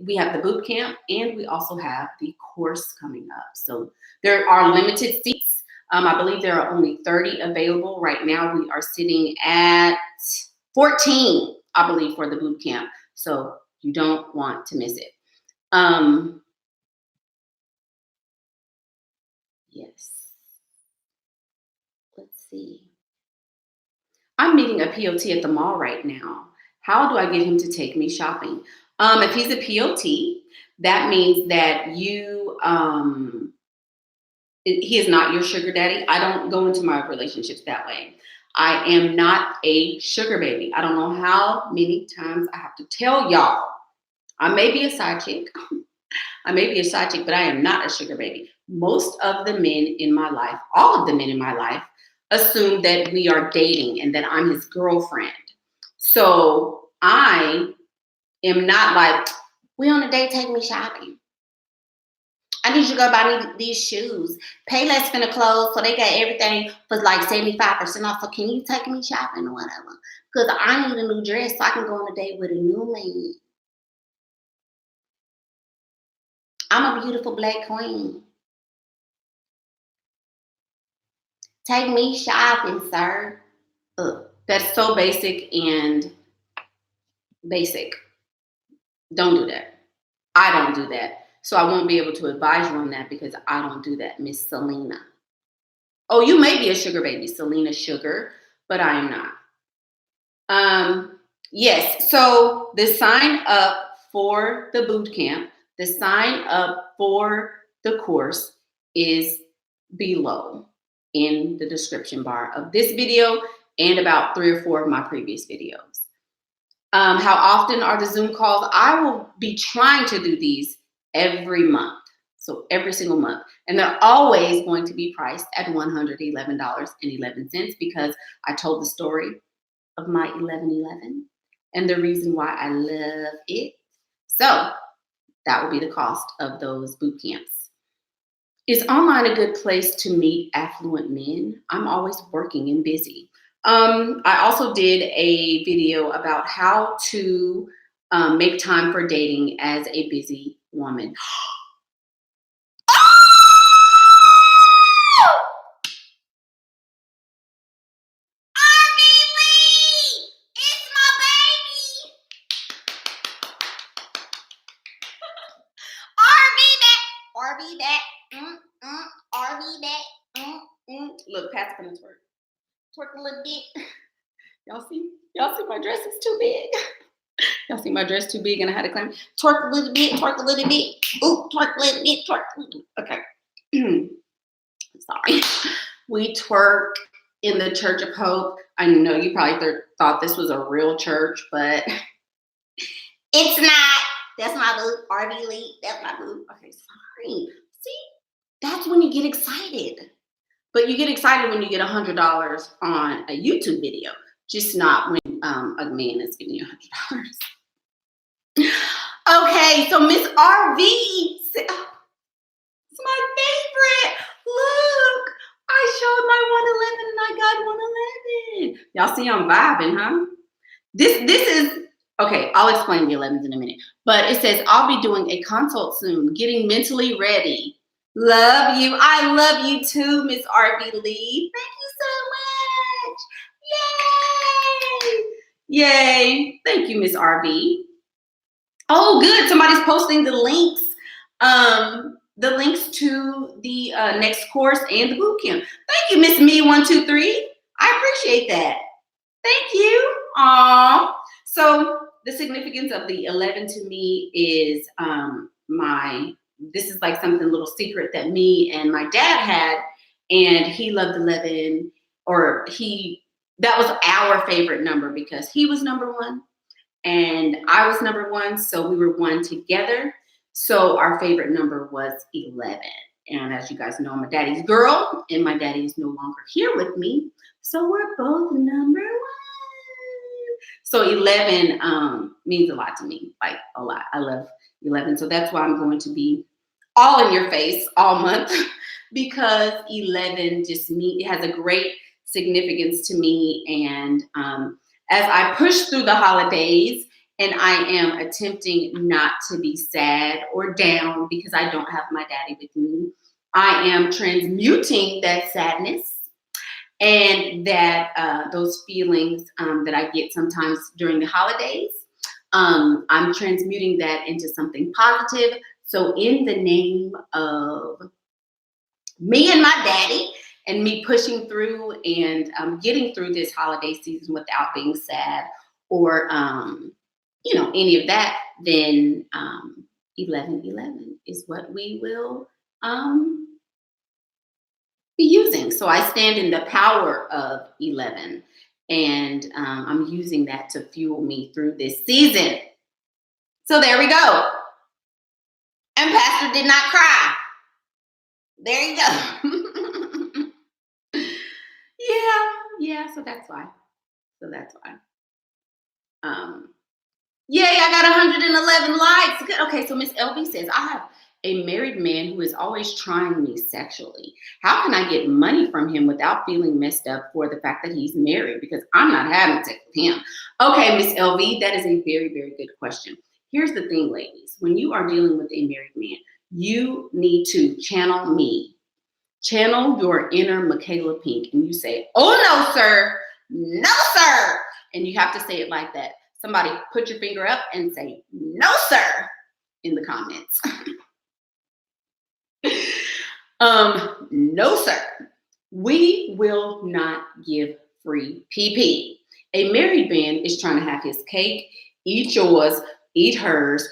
We have the boot camp, and we also have the course coming up. So there are limited seats. I believe there are only 30 available right now. We are sitting at 14, I believe, for the boot camp. So you don't want to miss it. Yes. Let's see. I'm meeting a POT at the mall right now. How do I get him to take me shopping? If he's a POT, That means that he is not your sugar daddy. I don't go into my relationships that way. I am not a sugar baby. I don't know how many times I have to tell y'all. I may be a side chick. I may be a side chick, but I am not a sugar baby. Most of the men in my life, all of the men in my life, assume that we are dating and that I'm his girlfriend. So I am not like, we on a date, take me shopping. I need you to go buy me these shoes. Payless finna close, so they got everything for like 75% off. So can you take me shopping or whatever? Because I need a new dress so I can go on a date with a new man. I'm a beautiful black queen. Take me shopping, sir. Ugh, that's so basic and basic. Don't do that. I don't do that. So I won't be able to advise you on that because I don't do that, Miss Selena. Oh, you may be a sugar baby, Selena Sugar, but I am not. Yes, so the sign up for the boot camp, the sign up for the course is below in the description bar of this video and about 3 or 4 of my previous videos. How often are the Zoom calls? I will be trying to do these every month. So every single month. And they're always going to be priced at $111.11 because I told the story of my 1111 and the reason why I love it. So that will be the cost of those boot camps. Is online a good place to meet affluent men? I'm always working and busy. I also did a video about how to make time for dating as a busy woman. RV back. RV back. Look, Pat's gonna twerk. Twerk a little bit. Y'all see? Y'all see my dress is too big. Y'all see my dress too big and I had to climb. Twerk a little bit, twerk a little bit. Ooh, twerk a little bit, twerk a little bit. Okay. Sorry. We twerk in the Church of Hope. I know you probably thought this was a real church, but it's not. That's my boo. RV Lee. That's my boo. Okay, sorry. See, that's when you get excited. But you get excited when you get $100 on a YouTube video, just not when a man is giving you $100. Okay, so Miss RV, it's my favorite. Look, I showed my 111 and I got 111. Y'all see I'm vibing, huh? This is, okay, I'll explain the 11s in a minute. But it says, I'll be doing a consult soon, getting mentally ready. Love you. I love you too, Miss RV Lee. Thank you so much. Yay. Yay. Thank you, Miss RV. Oh, good. Somebody's posting the links. The links to the next course and the boot camp. Thank you, Miss Me123. I appreciate that. Thank you. Aww. So the significance of the 11 to me is this is like something little secret that me and my dad had, and he loved 11, or that was our favorite number because he was number 1 and I was number 1, so we were 1 together. So our favorite number was 11. And as you guys know, I'm a daddy's girl, and my daddy is no longer here with me, so we're both number 1. So 11 means a lot to me, like a lot. I love 11, so that's why I'm going to be all in your face all month because 11 just it has a great significance to me. And as I push through the holidays and I am attempting not to be sad or down because I don't have my daddy with me, I am transmuting that sadness and that those feelings that I get sometimes during the holidays. I'm transmuting that into something positive. So in the name of me and my daddy and me pushing through and getting through this holiday season without being sad or, any of that, then 1111 is what we will be using. So I stand in the power of 11, and I'm using that to fuel me through this season. So there we go. And Pastor did not cry. There you go. Yeah, so that's why. Yay, I got 111 likes. Good. Okay, so Miss LB says, I have a married man who is always trying me sexually. How can I get money from him without feeling messed up for the fact that he's married? Because I'm not having sex with him. Okay, Miss LB, that is a very, very good question. Here's the thing, ladies. When you are dealing with a married man, you need to channel me. Channel your inner Michaela Pink, and you say, oh, no, sir. No, sir. And you have to say it like that. Somebody put your finger up and say, no, sir, in the comments. No, sir. We will not give free PP. A married man is trying to have his cake, eat yours, eat hers,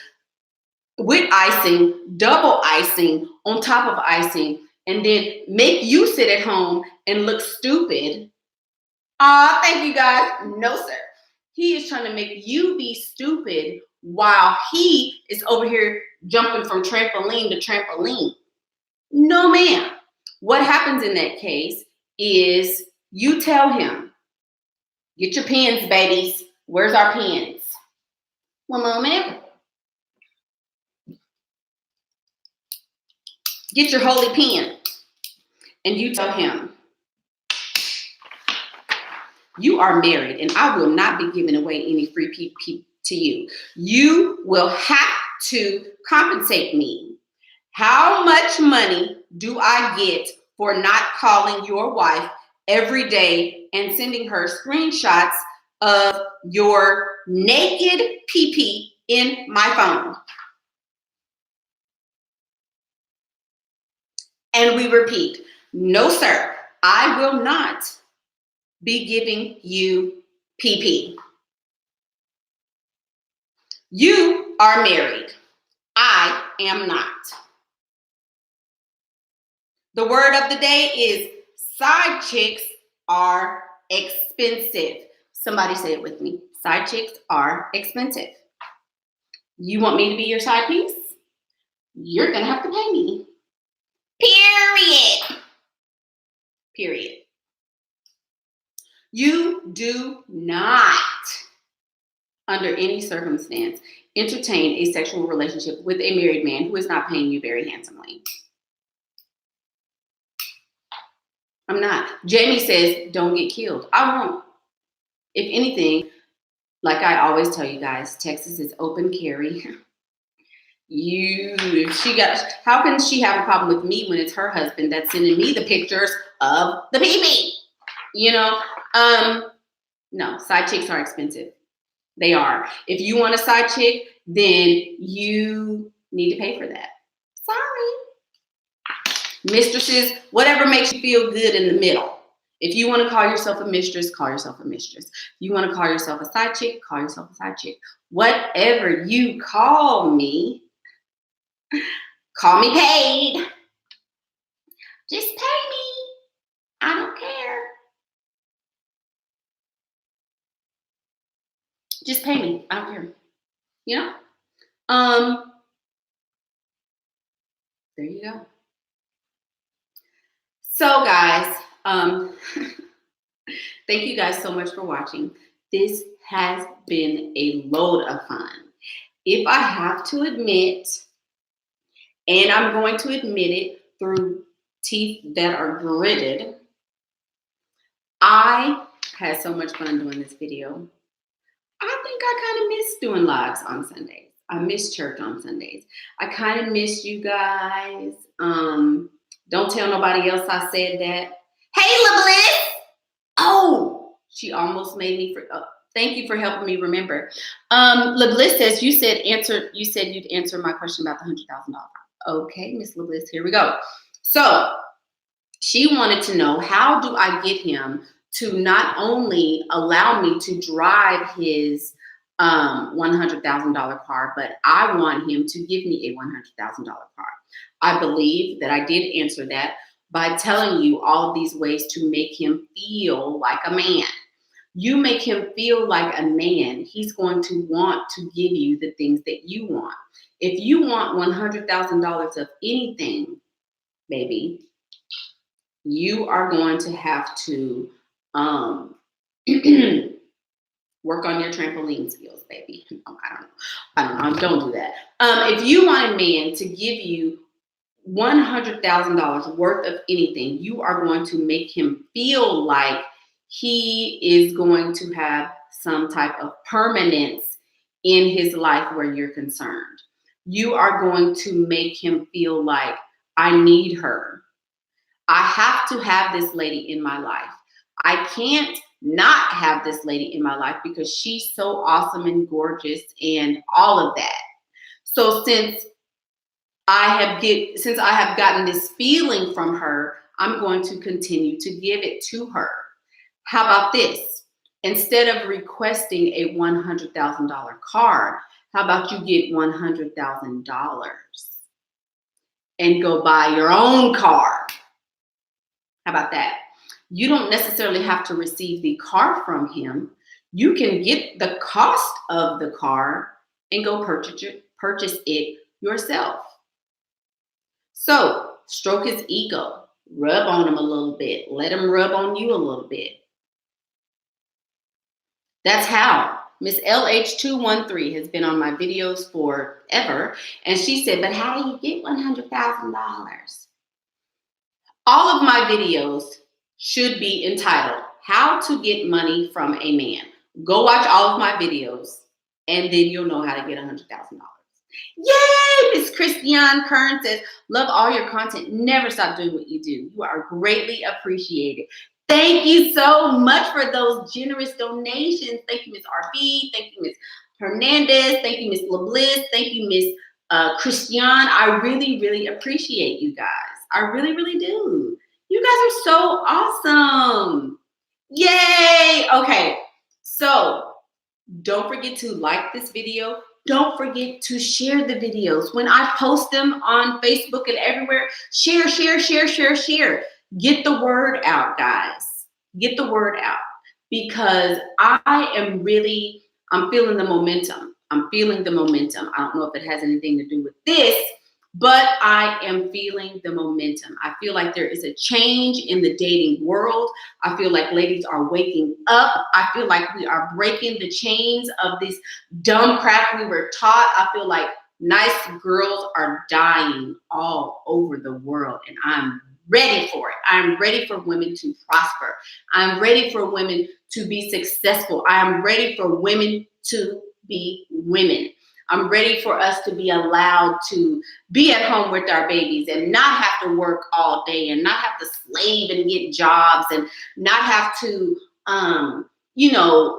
with icing, double icing, on top of icing, and then make you sit at home and look stupid. Thank you guys. No, sir. He is trying to make you be stupid while he is over here jumping from trampoline to trampoline. No, ma'am. What happens in that case is you tell him, get your pens, babies. Where's our pens? One moment. Get your holy pen. And you tell him, you are married, and I will not be giving away any free PP to you. You will have to compensate me. How much money do I get for not calling your wife every day and sending her screenshots of your naked PP in my phone? And we repeat, no, sir, I will not be giving you PP. You are married. I am not. The word of the day is side chicks are expensive. Somebody say it with me. Side chicks are expensive. You want me to be your side piece? You're going to have to pay me. Period. You do not, under any circumstance, entertain a sexual relationship with a married man who is not paying you very handsomely. I'm not. Jamie says, don't get killed. I won't. If anything, like I always tell you guys, Texas is open carry. How can she have a problem with me when it's her husband that's sending me the pictures of the pee-pee? No, side chicks are expensive. They are. If you want a side chick, then you need to pay for that. Sorry. Mistresses, whatever makes you feel good in the middle. If you want to call yourself a mistress, call yourself a mistress. If you want to call yourself a side chick, call yourself a side chick. Whatever you call me paid. Just pay me. I don't care. Just pay me. I don't care. There you go. So guys, thank you guys so much for watching. This has been a load of fun. If I have to admit, and I'm going to admit it through teeth that are gritted, I had so much fun doing this video. I think I kind of miss doing lives on Sundays. I miss church on Sundays. I kind of miss you guys. Don't tell nobody else I said that. Hey, LaBliss. Oh, she almost made me. Thank you for helping me remember. LaBliss says you said you'd answer my question about the $100,000. Okay, Miss LaBliss, here we go. So she wanted to know, how do I get him to not only allow me to drive his $100,000 car, but I want him to give me a $100,000 car. I believe that I did answer that by telling you all of these ways to make him feel like a man. You make him feel like a man, he's going to want to give you the things that you want. If you want $100,000 of anything, baby, you are going to have to work on your trampoline skills, baby. I don't know. Don't do that. If you want a man to give you $100,000 worth of anything, you are going to make him feel like he is going to have some type of permanence in his life where you're concerned. You are going to make him feel like, I need her. I have to have this lady in my life. I can't not have this lady in my life because she's so awesome and gorgeous and all of that. So since I have gotten this feeling from her, I'm going to continue to give it to her. How about this? Instead of requesting a $100,000 car, how about you get $100,000 and go buy your own car? How about that? You don't necessarily have to receive the car from him. You can get the cost of the car and go purchase it yourself. So stroke his ego, rub on him a little bit, let him rub on you a little bit. That's how. Miss LH213 has been on my videos forever, and she said, but how do you get $100,000? All of my videos should be entitled, How to Get Money from a Man. Go watch all of my videos, and then you'll know how to get $100,000. Yay! Miss Christiane Kern says, love all your content. Never stop doing what you do. You are greatly appreciated. Thank you so much for those generous donations. Thank you, Miss RB. Thank you, Miss Hernandez. Thank you, Miss LeBliss. Thank you, Miss Christiane. I really, really appreciate you guys. I really, really do. You guys are so awesome. Yay! Okay, so don't forget to like this video. Don't forget to share the videos. When I post them on Facebook and everywhere, share. Get the word out, guys. Get the word out. Because I'm feeling the momentum. I'm feeling the momentum. I don't know if it has anything to do with this, but I am feeling the momentum. I feel like there is a change in the dating world. I feel like ladies are waking up. I feel like we are breaking the chains of this dumb crap we were taught. I feel like nice girls are dying all over the world, and I'm ready for it. I'm ready for women to prosper. I'm ready for women to be successful. I am ready for women to be women. I'm ready for us to be allowed to be at home with our babies and not have to work all day and not have to slave and get jobs and not have to,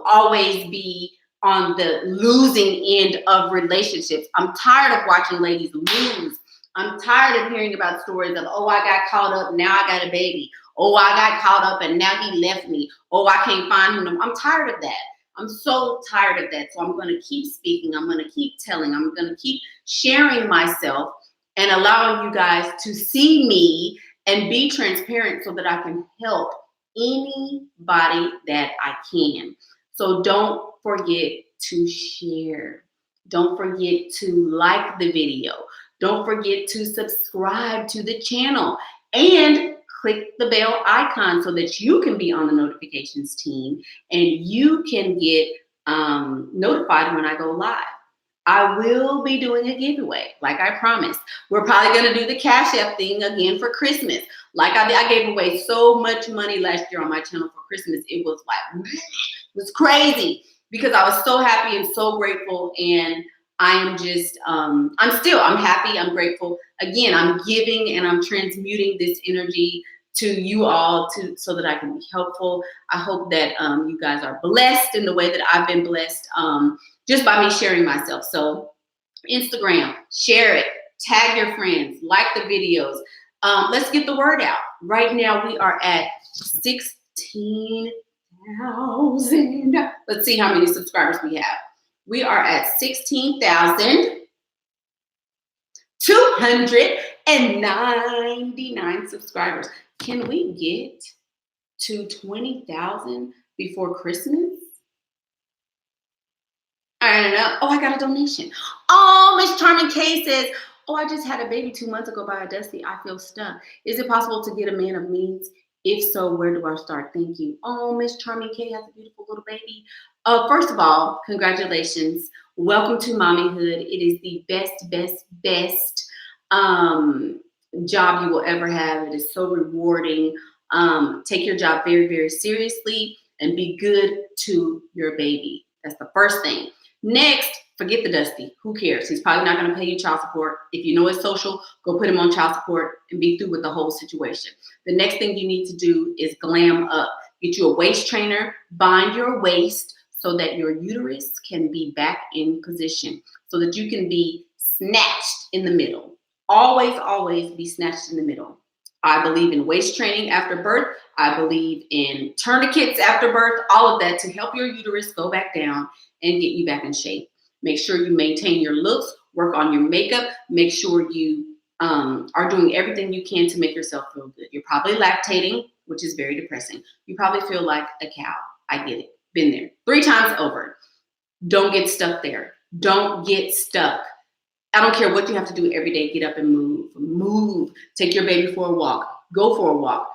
always be on the losing end of relationships. I'm tired of watching ladies lose. I'm tired of hearing about stories of, oh, I got caught up, now I got a baby. Oh, I got caught up and now he left me. Oh, I can't find him. I'm tired of that. I'm so tired of that. So I'm going to keep speaking. I'm going to keep telling. I'm going to keep sharing myself and allowing you guys to see me and be transparent so that I can help anybody that I can. So don't forget to share. Don't forget to like the video. Don't forget to subscribe to the channel and click the bell icon so that you can be on the notifications team and you can get notified when I go live. I will be doing a giveaway, like I promised. We're probably going to do the CASHAPP thing again for Christmas. Like I gave away so much money last year on my channel for Christmas. It was crazy because I was so happy and so grateful. And I am just, I'm happy, I'm grateful. Again, I'm giving and I'm transmuting this energy to you all so that I can be helpful. I hope that you guys are blessed in the way that I've been blessed just by me sharing myself. So Instagram, share it, tag your friends, like the videos. Let's get the word out. Right now we are at 16,000. Let's see how many subscribers we have. We are at 16,299 subscribers. Can we get to 20,000 before Christmas? I don't know. Oh, I got a donation. Oh, Miss Charming K says, oh, I just had a baby 2 months ago by a Dusty. I feel stuck. Is it possible to get a man of means? If so, where do I start? Thank you. Oh, Miss Charming K has a beautiful little baby. First of all, congratulations. Welcome to mommyhood. It is the best job you will ever have. It is so rewarding. Take your job very seriously and be good to your baby. That's the first thing. Next, forget the Dusty. Who cares? He's probably not going to pay you child support. If you know it's social, go put him on child support and be through with the whole situation. The next thing you need to do is glam up. Get you a waist trainer, bind your waist so that your uterus can be back in position, so that you can be snatched in the middle. Always be snatched in the middle. I believe in waist training after birth. I believe in tourniquets after birth, all of that to help your uterus go back down and get you back in shape. Make sure you maintain your looks, work on your makeup, make sure you are doing everything you can to make yourself feel good. You're probably lactating, which is very depressing. You probably feel like a cow. I get it. Been there 3 times over. Don't get stuck there. Don't get stuck. I don't care what you have to do every day. Get up and move. Move. Take your baby for a walk. Go for a walk.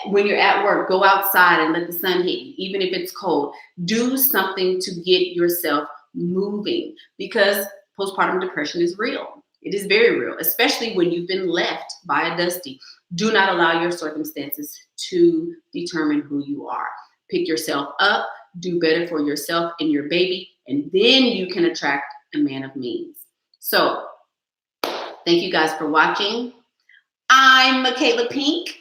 When you're at work, go outside and let the sun hit you, even if it's cold. Do something to get yourself moving, because postpartum depression is real. It is very real, especially when you've been left by a Dusty. Do not allow your circumstances to determine who you are. Pick yourself up, do better for yourself and your baby, and then you can attract a man of means. So, thank you guys for watching. I'm Michaela Pink,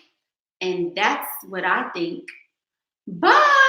and that's what I think. Bye.